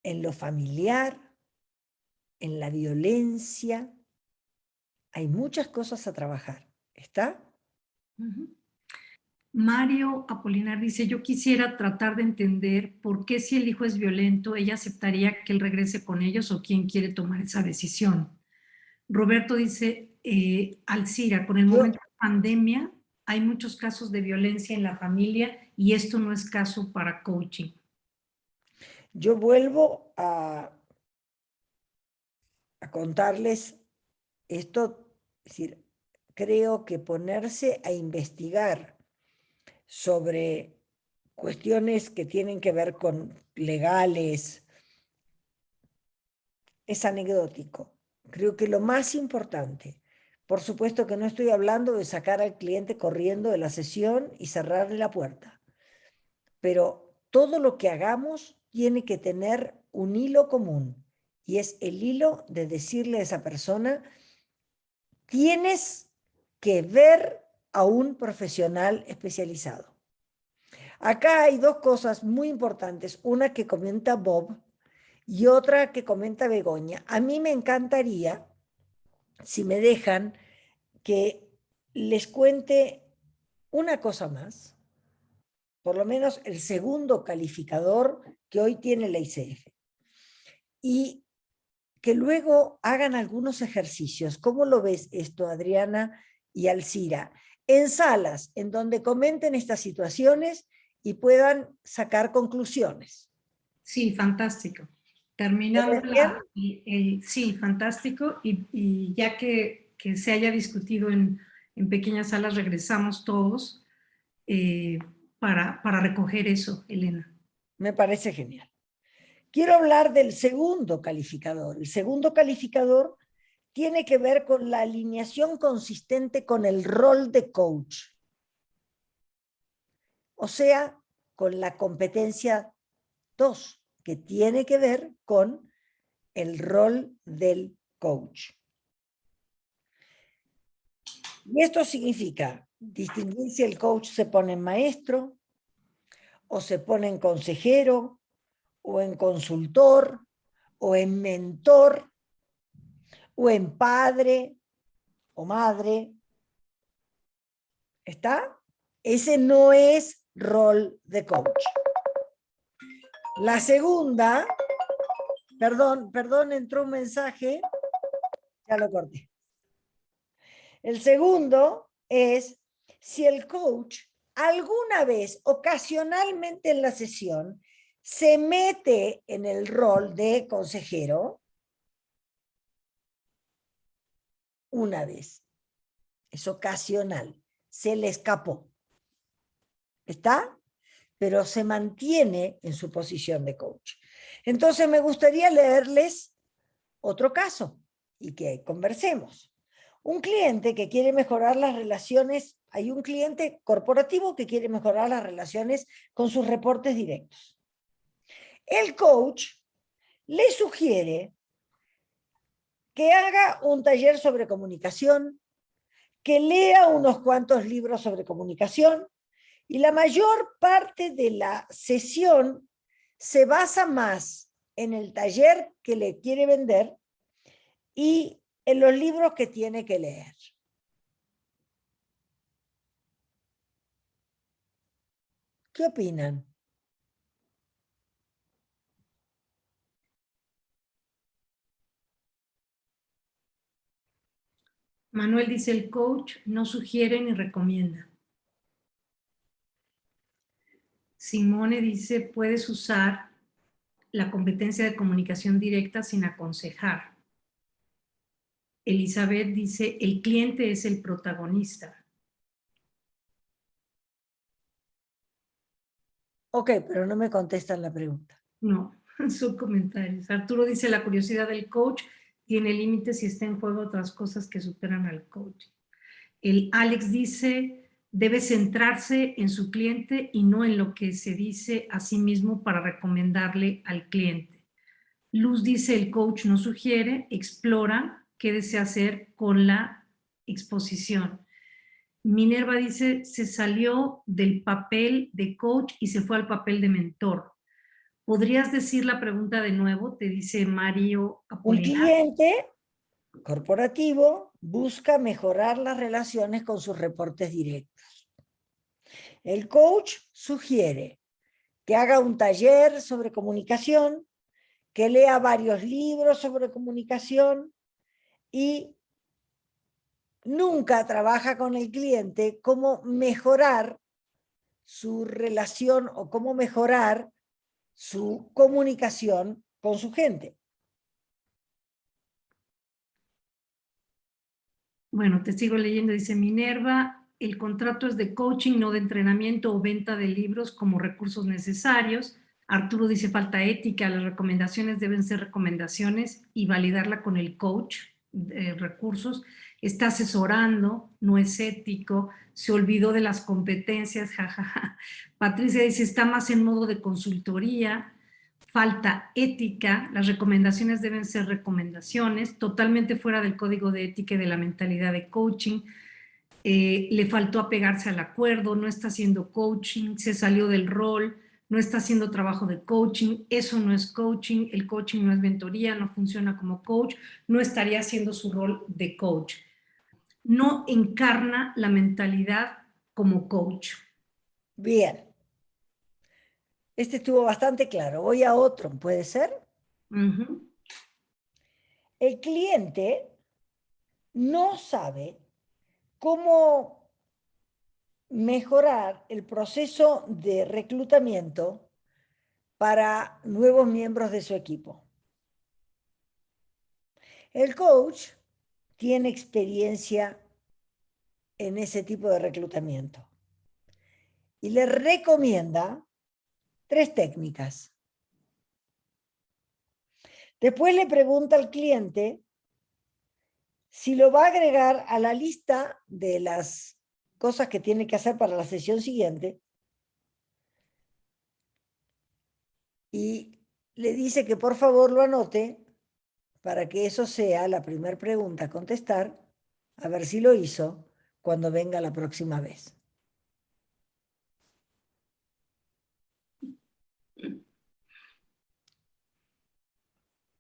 en lo familiar, en la violencia. Hay muchas cosas a trabajar, ¿está? Mario Apolinar dice, yo quisiera tratar de entender por qué si el hijo es violento, ella aceptaría que él regrese con ellos o quién quiere tomar esa decisión. Roberto dice, Alcira, con el momento de pandemia hay muchos casos de violencia en la familia y esto no es caso para coaching. Yo vuelvo a contarles esto, es decir, creo que ponerse a investigar sobre cuestiones que tienen que ver con legales es anecdótico. Creo que lo más importante, por supuesto que no estoy hablando de sacar al cliente corriendo de la sesión y cerrarle la puerta, pero todo lo que hagamos tiene que tener un hilo común y es el hilo de decirle a esa persona, tienes que ver a un profesional especializado. Acá hay dos cosas muy importantes, una que comenta Bob y otra que comenta Begoña. A mí me encantaría, si me dejan, que les cuente una cosa más, por lo menos el segundo calificador que hoy tiene la ICF, y que luego hagan algunos ejercicios. ¿Cómo lo ves esto, Adriana y Alcira? En salas en donde comenten estas situaciones y puedan sacar conclusiones. Sí, fantástico. Terminado sí, fantástico. Y ya que se haya discutido en pequeñas salas, regresamos todos para recoger eso, Elena. Me parece genial. Quiero hablar del segundo calificador. El segundo calificador tiene que ver con la alineación consistente con el rol de coach. O sea, con la competencia 2, que tiene que ver con el rol del coach. Y esto significa distinguir si el coach se pone en maestro, o se pone en consejero, o en consultor, o en mentor, o en padre o madre. ¿Está? Ese no es rol de coach. La segunda, perdón, entró un mensaje, ya lo corté. El segundo es si el coach alguna vez, ocasionalmente en la sesión, se mete en el rol de consejero. Una vez. Es ocasional. Se le escapó. ¿Está? Pero se mantiene en su posición de coach. Entonces me gustaría leerles otro caso y que conversemos. Un cliente que quiere mejorar las relaciones, hay un cliente corporativo que quiere mejorar las relaciones con sus reportes directos. El coach le sugiere que haga un taller sobre comunicación, que lea unos cuantos libros sobre comunicación, y la mayor parte de la sesión se basa más en el taller que le quiere vender y en los libros que tiene que leer. ¿Qué opinan? Manuel dice, el coach no sugiere ni recomienda. Simone dice, puedes usar la competencia de comunicación directa sin aconsejar. Elizabeth dice, el cliente es el protagonista. Ok, pero no me contestan la pregunta. No, son comentarios. Arturo dice, la curiosidad del coach tiene límites y está en juego otras cosas que superan al coach. El Alex dice, debe centrarse en su cliente y no en lo que se dice a sí mismo para recomendarle al cliente. Luz dice, el coach no sugiere, explora qué desea hacer con la exposición. Minerva dice, se salió del papel de coach y se fue al papel de mentor. ¿Podrías decir la pregunta de nuevo? Te dice Mario Un Apolinar. cliente corporativo busca mejorar las relaciones con sus reportes directos. El coach sugiere que haga un taller sobre comunicación, que lea varios libros sobre comunicación y nunca trabaja con el cliente cómo mejorar su relación o cómo mejorar su comunicación con su gente. Bueno, te sigo leyendo, dice Minerva, el contrato es de coaching, no de entrenamiento o venta de libros como recursos necesarios. Arturo dice, falta ética, las recomendaciones deben ser recomendaciones y validarla con el coach, recursos. Está asesorando, no es ético, se olvidó de las competencias, jajaja. Patricia dice, está más en modo de consultoría. Falta ética, las recomendaciones deben ser recomendaciones, totalmente fuera del código de ética y de la mentalidad de coaching. Le faltó apegarse al acuerdo, no está haciendo coaching, se salió del rol, no está haciendo trabajo de coaching, eso no es coaching, el coaching no es mentoría, no funciona como coach, no estaría haciendo su rol de coach. No encarna la mentalidad como coach. Bien. Este estuvo bastante claro. Voy a otro, ¿puede ser? Uh-huh. El cliente no sabe cómo mejorar el proceso de reclutamiento para nuevos miembros de su equipo. El coach tiene experiencia en ese tipo de reclutamiento y le recomienda 3 técnicas. Después le pregunta al cliente si lo va a agregar a la lista de las cosas que tiene que hacer para la sesión siguiente y le dice que por favor lo anote para que eso sea la primera pregunta a contestar, a ver si lo hizo cuando venga la próxima vez.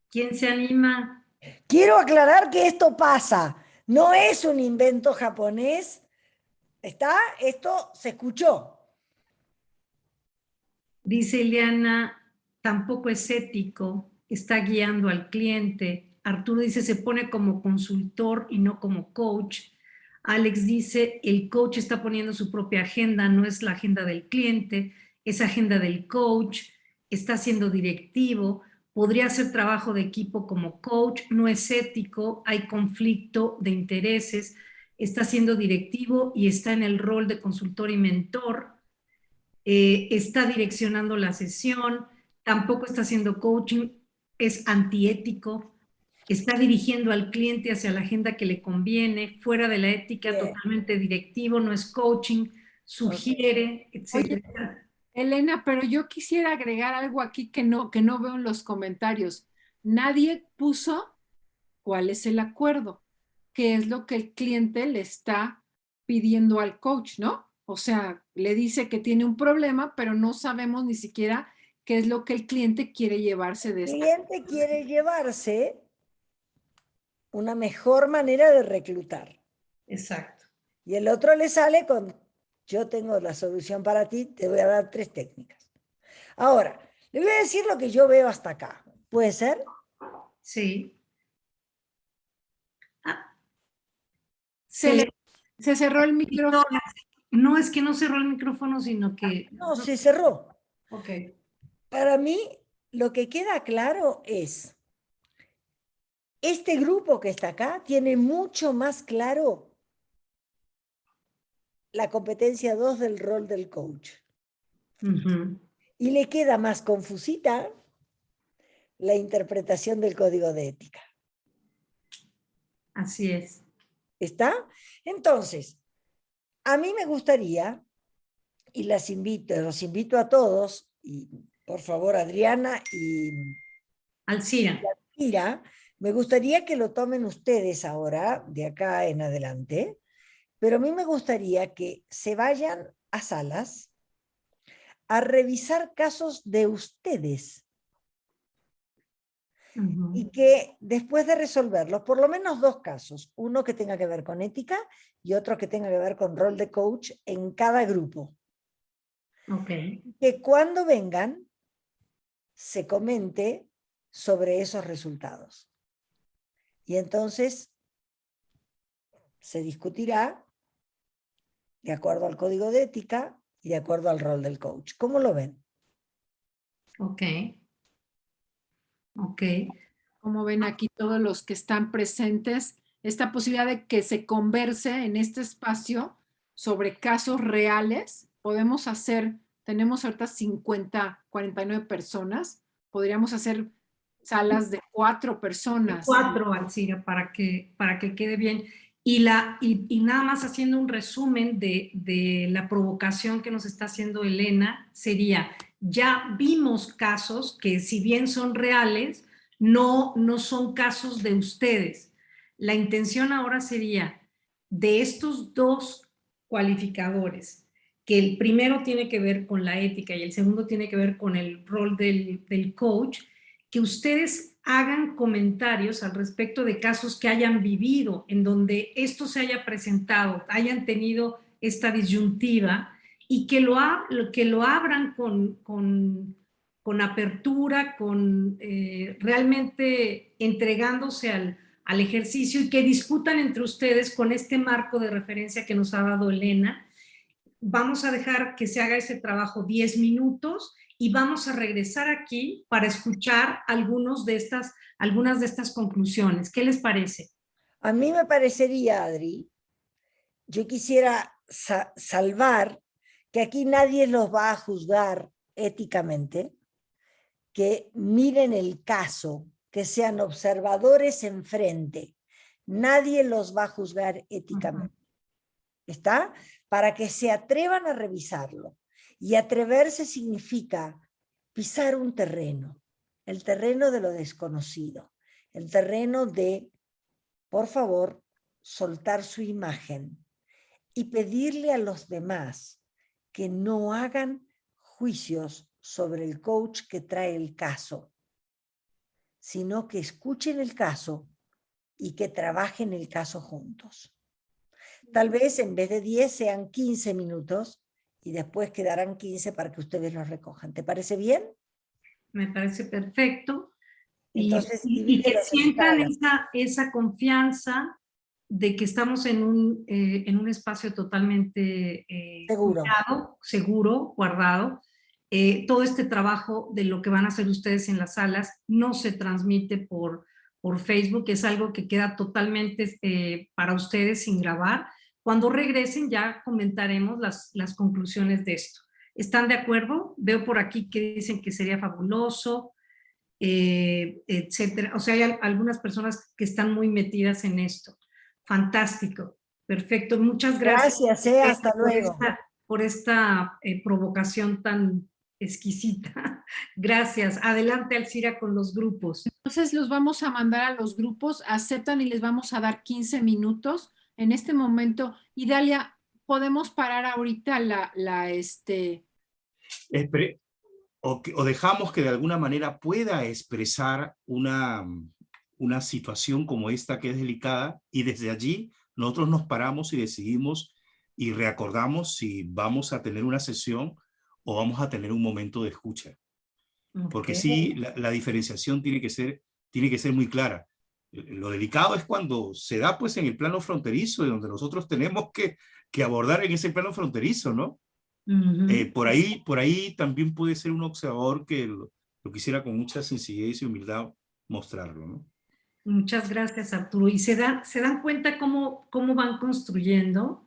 ¿Quién se anima? Quiero aclarar que esto pasa, no es un invento japonés, esto se escuchó. Dice Ileana, tampoco es ético, está guiando al cliente. Arturo dice, se pone como consultor y no como coach. Alex dice, el coach está poniendo su propia agenda, no es la agenda del cliente, es agenda del coach, está siendo directivo, podría hacer trabajo de equipo como coach, no es ético, hay conflicto de intereses, está siendo directivo y está en el rol de consultor y mentor. Está direccionando la sesión, tampoco está haciendo coaching, es antiético, está dirigiendo al cliente hacia la agenda que le conviene, fuera de la ética, Bien. totalmente directivo, no es coaching, sugiere, etc. Elena, pero yo quisiera agregar algo aquí que no veo en los comentarios. Nadie puso cuál es el acuerdo, qué es lo que el cliente le está pidiendo al coach, ¿no? O sea, le dice que tiene un problema, pero no sabemos ni siquiera qué es lo que el cliente quiere llevarse de El esta. cliente quiere llevarse una mejor manera de reclutar. Exacto. Y el otro le sale con yo tengo la solución para ti, te voy a dar 3 técnicas. Ahora, le voy a decir lo que yo veo hasta acá. ¿Puede ser? Sí. Se cerró el micrófono. No, es que no cerró el micrófono, sino que... No, se cerró. Ok. Para mí, lo que queda claro es, este grupo que está acá tiene mucho más claro la competencia 2 del rol del coach. Y le queda más confusita la interpretación del código de ética. Así es. ¿Está? Entonces, a mí me gustaría, y los invito a todos, y por favor Adriana y Alcira, me gustaría que lo tomen ustedes ahora, de acá en adelante, pero a mí me gustaría que se vayan a salas a revisar casos de ustedes. Y que después de resolverlos, por lo menos 2 casos, uno que tenga que ver con ética y otro que tenga que ver con rol de coach en cada grupo. Okay. Que cuando vengan se comente sobre esos resultados. Y entonces se discutirá de acuerdo al código de ética y de acuerdo al rol del coach. ¿Cómo lo ven? Ok. Como ven aquí todos los que están presentes, esta posibilidad de que se converse en este espacio sobre casos reales, podemos hacer, tenemos ahorita 49 personas, podríamos hacer salas de 4 personas. 4, Alcira, para que quede bien. Y nada más haciendo un resumen de la provocación que nos está haciendo Elena, sería, ya vimos casos que si bien son reales, no son casos de ustedes. La intención ahora sería, de estos 2 cualificadores, que el primero tiene que ver con la ética y el segundo tiene que ver con el rol del coach, que ustedes hagan comentarios al respecto de casos que hayan vivido, en donde esto se haya presentado, hayan tenido esta disyuntiva, y que lo abran con apertura, realmente entregándose al ejercicio, y que discutan entre ustedes con este marco de referencia que nos ha dado Elena. Vamos a dejar que se haga ese trabajo 10 minutos y vamos a regresar aquí para escuchar algunas de estas conclusiones. ¿Qué les parece? A mí me parecería, Adri, yo quisiera salvar que aquí nadie los va a juzgar éticamente, que miren el caso, que sean observadores enfrente. Nadie los va a juzgar éticamente. ¿Está? Para que se atrevan a revisarlo. Y atreverse significa pisar un terreno, el terreno de lo desconocido, el terreno de, por favor, soltar su imagen y pedirle a los demás que no hagan juicios sobre el coach que trae el caso, sino que escuchen el caso y que trabajen el caso juntos. Tal vez en vez de 10 sean 15 minutos y después quedarán 15 para que ustedes los recojan. ¿Te parece bien? Me parece perfecto. Entonces, y que sientan esa confianza de que estamos en un espacio totalmente seguro, guardado. Todo este trabajo de lo que van a hacer ustedes en las salas no se transmite por Facebook, es algo que queda totalmente para ustedes sin grabar. Cuando regresen ya comentaremos las conclusiones de esto. ¿Están de acuerdo? Veo por aquí que dicen que sería fabuloso, etcétera. O sea, hay algunas personas que están muy metidas en esto. Fantástico, perfecto. Muchas gracias. Gracias, hasta luego. Por esta provocación tan exquisita. Gracias. Adelante, Alcira, con los grupos. Entonces los vamos a mandar a los grupos, aceptan y les vamos a dar 15 minutos en este momento. Y Dalia, ¿podemos parar ahorita o dejamos que de alguna manera pueda expresar una situación como esta que es delicada, y desde allí nosotros nos paramos y decidimos y reacordamos si vamos a tener una sesión o vamos a tener un momento de escucha. Porque sí, la diferenciación tiene que ser muy clara. Lo delicado es cuando se da pues en el plano fronterizo, de donde nosotros tenemos que abordar en ese plano fronterizo, ¿no? Por ahí también puede ser un observador que lo quisiera con mucha sencillez y humildad mostrarlo, ¿no? Muchas gracias, Arturo. Y se dan cuenta cómo van construyendo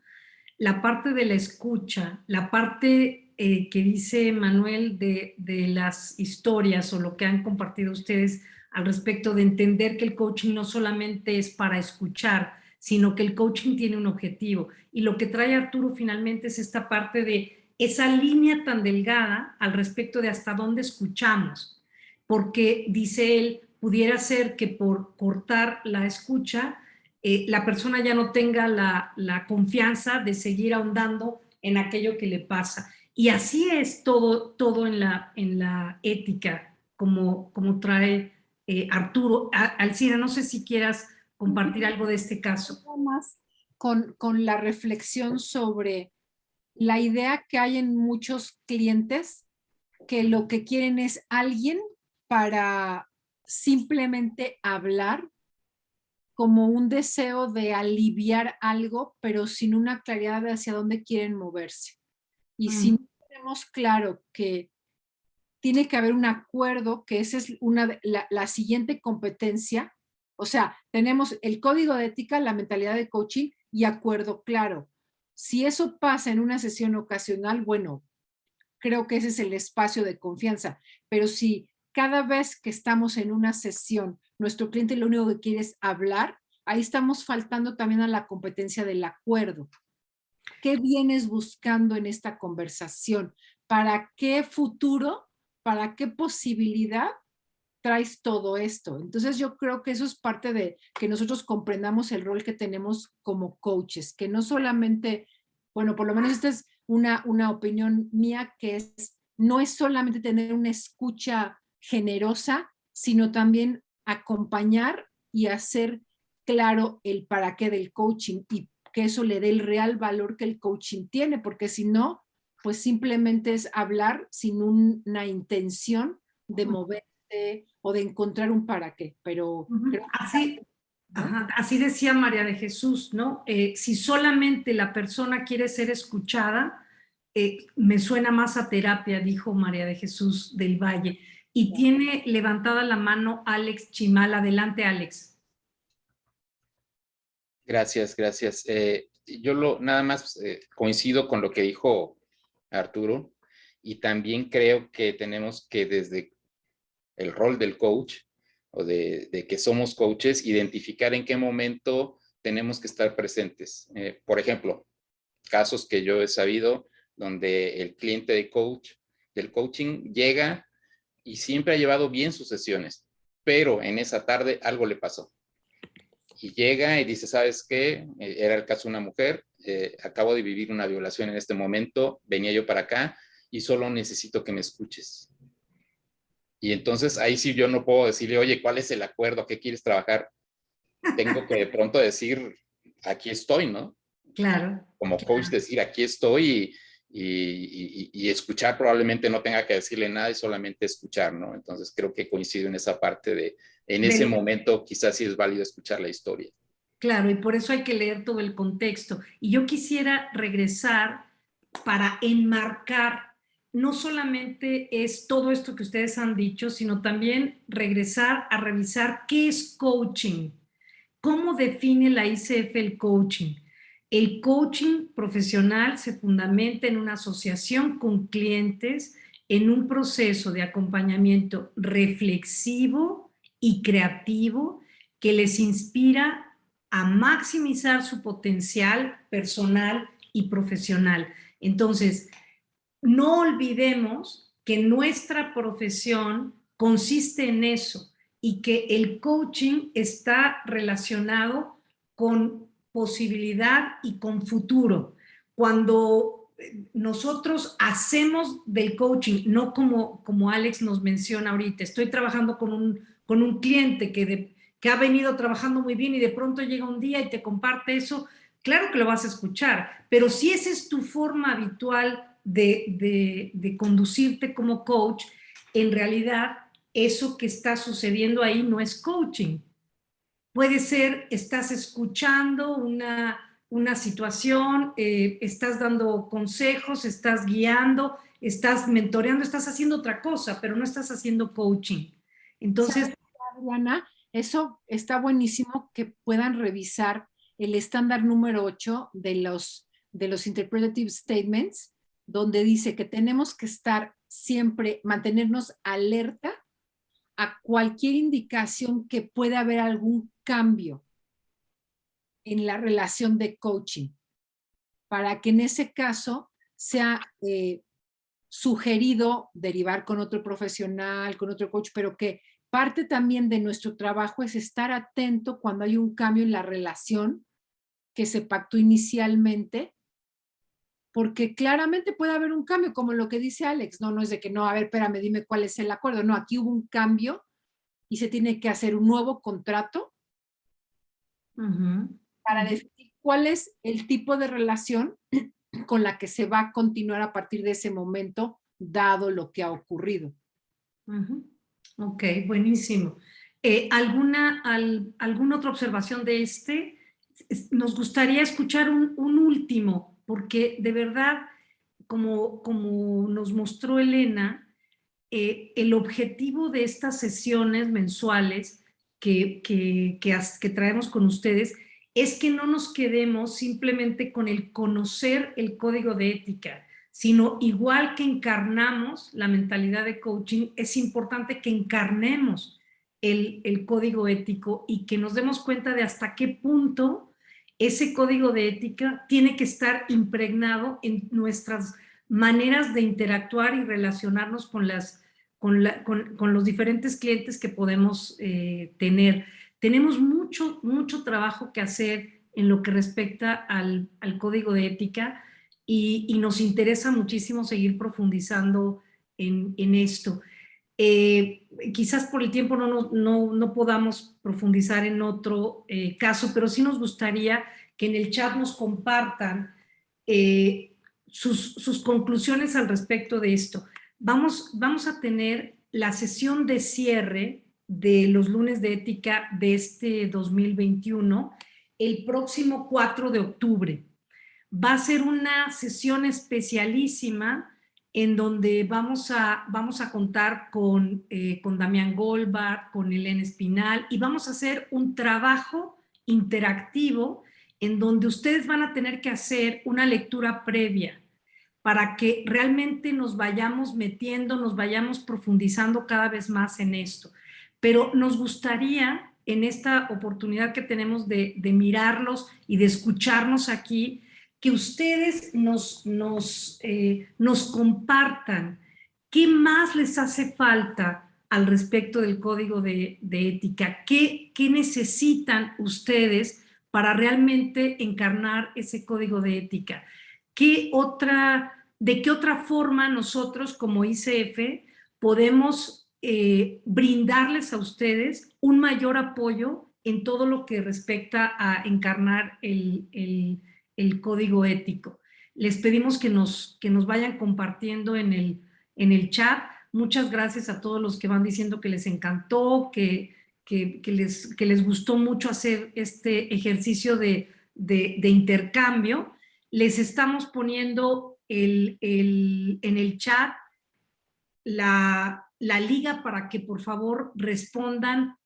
la parte de la escucha, la parte que dice Manuel de las historias o lo que han compartido ustedes al respecto de entender que el coaching no solamente es para escuchar, sino que el coaching tiene un objetivo. Y lo que trae Arturo finalmente es esta parte de esa línea tan delgada al respecto de hasta dónde escuchamos. Porque, dice él, pudiera ser que por cortar la escucha, la persona ya no tenga la confianza de seguir ahondando en aquello que le pasa. Y así es todo en la ética, como trae Arturo. Alcira, no sé si quieras compartir algo de este caso. Más con la reflexión sobre la idea que hay en muchos clientes que lo que quieren es alguien para simplemente hablar, como un deseo de aliviar algo, pero sin una claridad de hacia dónde quieren moverse. Y si no tenemos claro que tiene que haber un acuerdo, que esa es la siguiente competencia, o sea, tenemos el código de ética, la mentalidad de coaching y acuerdo claro. Si eso pasa en una sesión ocasional, bueno, creo que ese es el espacio de confianza, pero si cada vez que estamos en una sesión, nuestro cliente lo único que quiere es hablar, ahí estamos faltando también a la competencia del acuerdo. ¿Qué vienes buscando en esta conversación? ¿Para qué futuro? ¿Para qué posibilidad traes todo esto? Entonces yo creo que eso es parte de que nosotros comprendamos el rol que tenemos como coaches, que no solamente, bueno, por lo menos esta es una opinión mía, que no es solamente tener una escucha generosa, sino también acompañar y hacer claro el para qué del coaching y que eso le dé el real valor que el coaching tiene, porque si no, pues simplemente es hablar sin una intención de moverte o de encontrar un para qué, pero creo que así decía María de Jesús, ¿no? Si solamente la persona quiere ser escuchada, me suena más a terapia, dijo María de Jesús del Valle. Y tiene levantada la mano Alex Chimal. Adelante, Alex. Gracias. Yo nada más coincido con lo que dijo Arturo, y también creo que tenemos que, desde el rol del coach o de que somos coaches, identificar en qué momento tenemos que estar presentes. Por ejemplo, casos que yo he sabido donde el cliente del coaching llega y siempre ha llevado bien sus sesiones, pero en esa tarde algo le pasó. Y llega y dice, ¿sabes qué? Era el caso de una mujer, acabo de vivir una violación en este momento, venía yo para acá y solo necesito que me escuches. Y entonces ahí sí yo no puedo decirle, oye, ¿cuál es el acuerdo? ¿Qué quieres trabajar? Tengo que de pronto decir, aquí estoy, ¿no? Claro. Como coach decir, aquí estoy y escuchar, probablemente no tenga que decirle nada y solamente escuchar, ¿no? Entonces creo que coincido en esa parte de, en ese momento quizás sí es válido escuchar la historia. Claro, y por eso hay que leer todo el contexto. Y yo quisiera regresar para enmarcar, no solamente es todo esto que ustedes han dicho, sino también regresar a revisar qué es coaching, cómo define la ICF el coaching. El coaching profesional se fundamenta en una asociación con clientes en un proceso de acompañamiento reflexivo y creativo que les inspira a maximizar su potencial personal y profesional. Entonces, no olvidemos que nuestra profesión consiste en eso y que el coaching está relacionado con posibilidad y con futuro. Cuando nosotros hacemos del coaching, no como Alex nos menciona ahorita, estoy trabajando con un cliente que ha venido trabajando muy bien y de pronto llega un día y te comparte eso, claro que lo vas a escuchar, pero si esa es tu forma habitual de conducirte como coach, en realidad eso que está sucediendo ahí no es coaching. Puede ser, estás escuchando una situación, estás dando consejos, estás guiando, estás mentoreando, estás haciendo otra cosa, pero no estás haciendo coaching. Entonces, ¿sabes, Adriana? Eso está buenísimo que puedan revisar el estándar número 8 de los interpretative statements, donde dice que tenemos que estar siempre, mantenernos alerta a cualquier indicación que pueda haber algún cambio en la relación de coaching, para que en ese caso sea sugerido derivar con otro profesional, con otro coach, pero que parte también de nuestro trabajo es estar atento cuando hay un cambio en la relación que se pactó inicialmente, porque claramente puede haber un cambio, como lo que dice Alex, no es de que no, a ver, espérame, dime cuál es el acuerdo, no, aquí hubo un cambio y se tiene que hacer un nuevo contrato para definir cuál es el tipo de relación con la que se va a continuar a partir de ese momento, dado lo que ha ocurrido. Ok, buenísimo. ¿Alguna otra observación de este? Nos gustaría escuchar un último, porque de verdad, como nos mostró Elena, el objetivo de estas sesiones mensuales que traemos con ustedes es que no nos quedemos simplemente con el conocer el código de ética, sino igual que encarnamos la mentalidad de coaching, es importante que encarnemos el código ético y que nos demos cuenta de hasta qué punto ese código de ética tiene que estar impregnado en nuestras maneras de interactuar y relacionarnos con los diferentes clientes que podemos tener. Tenemos mucho trabajo que hacer en lo que respecta al código de ética y nos interesa muchísimo seguir profundizando en esto. Quizás por el tiempo no podamos profundizar en otro caso, pero sí nos gustaría que en el chat nos compartan sus conclusiones al respecto de esto. Vamos a tener la sesión de cierre de los lunes de ética de este 2021 el próximo 4 de octubre. Va a ser una sesión especialísima en donde vamos a contar con Damián Goldbach, con Elena Espinal, y vamos a hacer un trabajo interactivo en donde ustedes van a tener que hacer una lectura previa para que realmente nos vayamos metiendo, nos vayamos profundizando cada vez más en esto. Pero nos gustaría, en esta oportunidad que tenemos de mirarlos y de escucharnos aquí, que ustedes nos compartan qué más les hace falta al respecto del código de ética, qué necesitan ustedes para realmente encarnar ese código de ética. ¿De qué otra forma nosotros como ICF podemos brindarles a ustedes un mayor apoyo en todo lo que respecta a encarnar el código ético? Les pedimos que nos vayan compartiendo en el chat. Muchas gracias a todos los que van diciendo que les encantó, que les gustó mucho hacer este ejercicio de intercambio. Les estamos poniendo en el chat la liga para que por favor respondan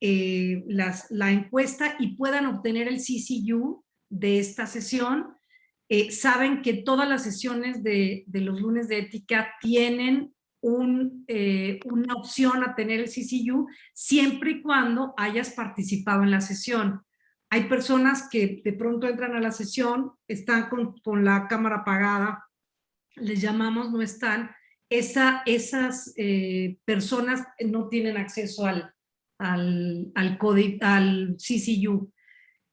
la encuesta y puedan obtener el CCU de esta sesión. Saben que todas las sesiones de los lunes de ética tienen una opción a tener el CCU siempre y cuando hayas participado en la sesión. Hay personas que de pronto entran a la sesión, están con la cámara apagada, les llamamos, no están. Esas personas no tienen acceso al CCU.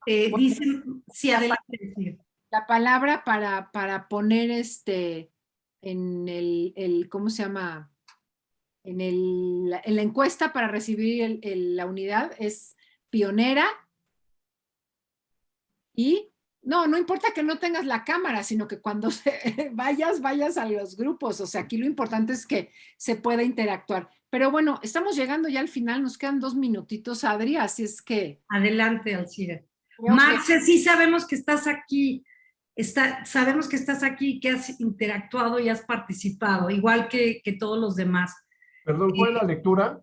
Dicen, sí, adelante. La palabra para poner en el ¿cómo se llama? En la encuesta para recibir la unidad es pionera y No importa que no tengas la cámara, sino que cuando vayas a los grupos. O sea, aquí lo importante es que se pueda interactuar. Pero bueno, estamos llegando ya al final, nos quedan 2 minutitos, Adri, así es que... Adelante, Alcira. Marce, sí sabemos que estás aquí. Sabemos que estás aquí, que has interactuado y has participado, igual que todos los demás. Perdón, ¿cuál es la lectura?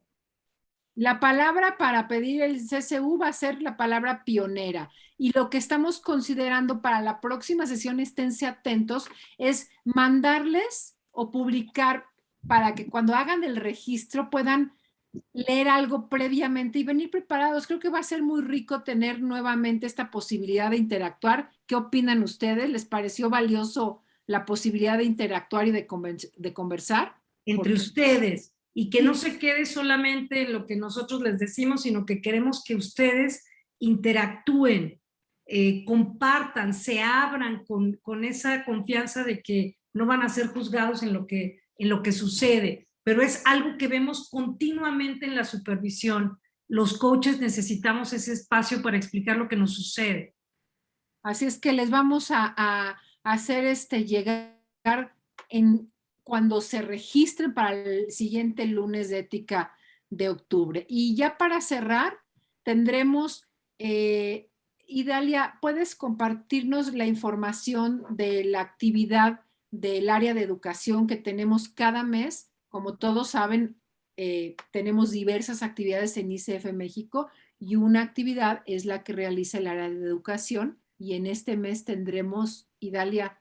La palabra para pedir el CCU va a ser la palabra pionera. Y lo que estamos considerando para la próxima sesión, esténse atentos, es mandarles o publicar para que cuando hagan el registro puedan leer algo previamente y venir preparados. Creo que va a ser muy rico tener nuevamente esta posibilidad de interactuar. ¿Qué opinan ustedes? ¿Les pareció valioso la posibilidad de interactuar y de conversar? Entre ustedes. Y que no se quede solamente en lo que nosotros les decimos, sino que queremos que ustedes interactúen, compartan, se abran con esa confianza de que no van a ser juzgados en lo que sucede. Pero es algo que vemos continuamente en la supervisión. Los coaches necesitamos ese espacio para explicar lo que nos sucede. Así es que les vamos a hacer llegar cuando se registren para el siguiente lunes de ética de octubre. Y ya para cerrar, tendremos, Idalia, ¿puedes compartirnos la información de la actividad del área de educación que tenemos cada mes? Como todos saben, tenemos diversas actividades en ICF México y una actividad es la que realiza el área de educación y en este mes tendremos, Idalia.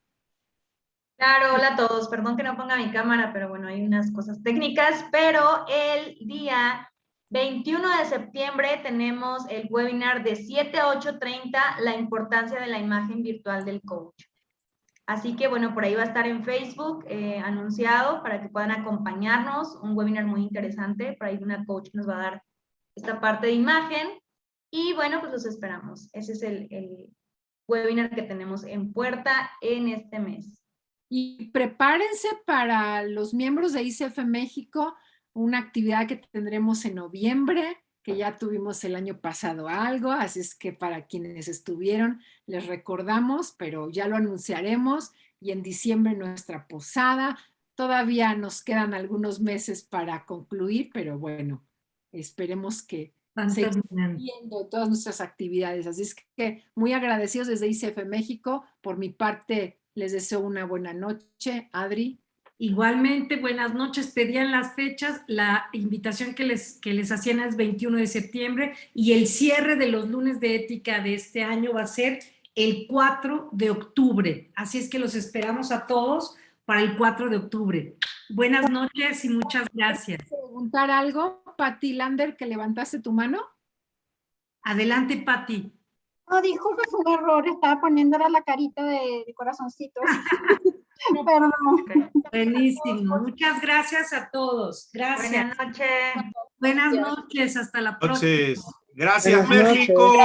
Claro, hola a todos. Perdón que no ponga mi cámara, pero bueno, hay unas cosas técnicas. Pero el día 21 de septiembre tenemos el webinar de 7 a 8:30, la importancia de la imagen virtual del coach. Así que bueno, por ahí va a estar en Facebook anunciado para que puedan acompañarnos. Un webinar muy interesante. Por ahí una coach nos va a dar esta parte de imagen. Y bueno, pues los esperamos. Ese es el webinar que tenemos en puerta en este mes. Y prepárense para los miembros de ICF México, una actividad que tendremos en noviembre, que ya tuvimos el año pasado algo, así es que para quienes estuvieron les recordamos, pero ya lo anunciaremos, y en diciembre nuestra posada. Todavía nos quedan algunos meses para concluir, pero bueno, esperemos que sigamos viendo todas nuestras actividades. Así es que muy agradecidos desde ICF México. Por mi parte, les deseo una buena noche. Adri. Igualmente, buenas noches. Pedían las fechas, la invitación que les hacían es 21 de septiembre y el cierre de los lunes de ética de este año va a ser el 4 de octubre. Así es que los esperamos a todos para el 4 de octubre. Buenas noches y muchas gracias. ¿Puedes preguntar algo, Pati Lander, que levantaste tu mano? Adelante, Pati. No, disculpe, fue un error, estaba poniéndole la carita de corazoncito. Perdón. Buenísimo, muchas gracias a todos. Gracias. Buenas noches. Buenas noches, hasta la próxima. Gracias, México.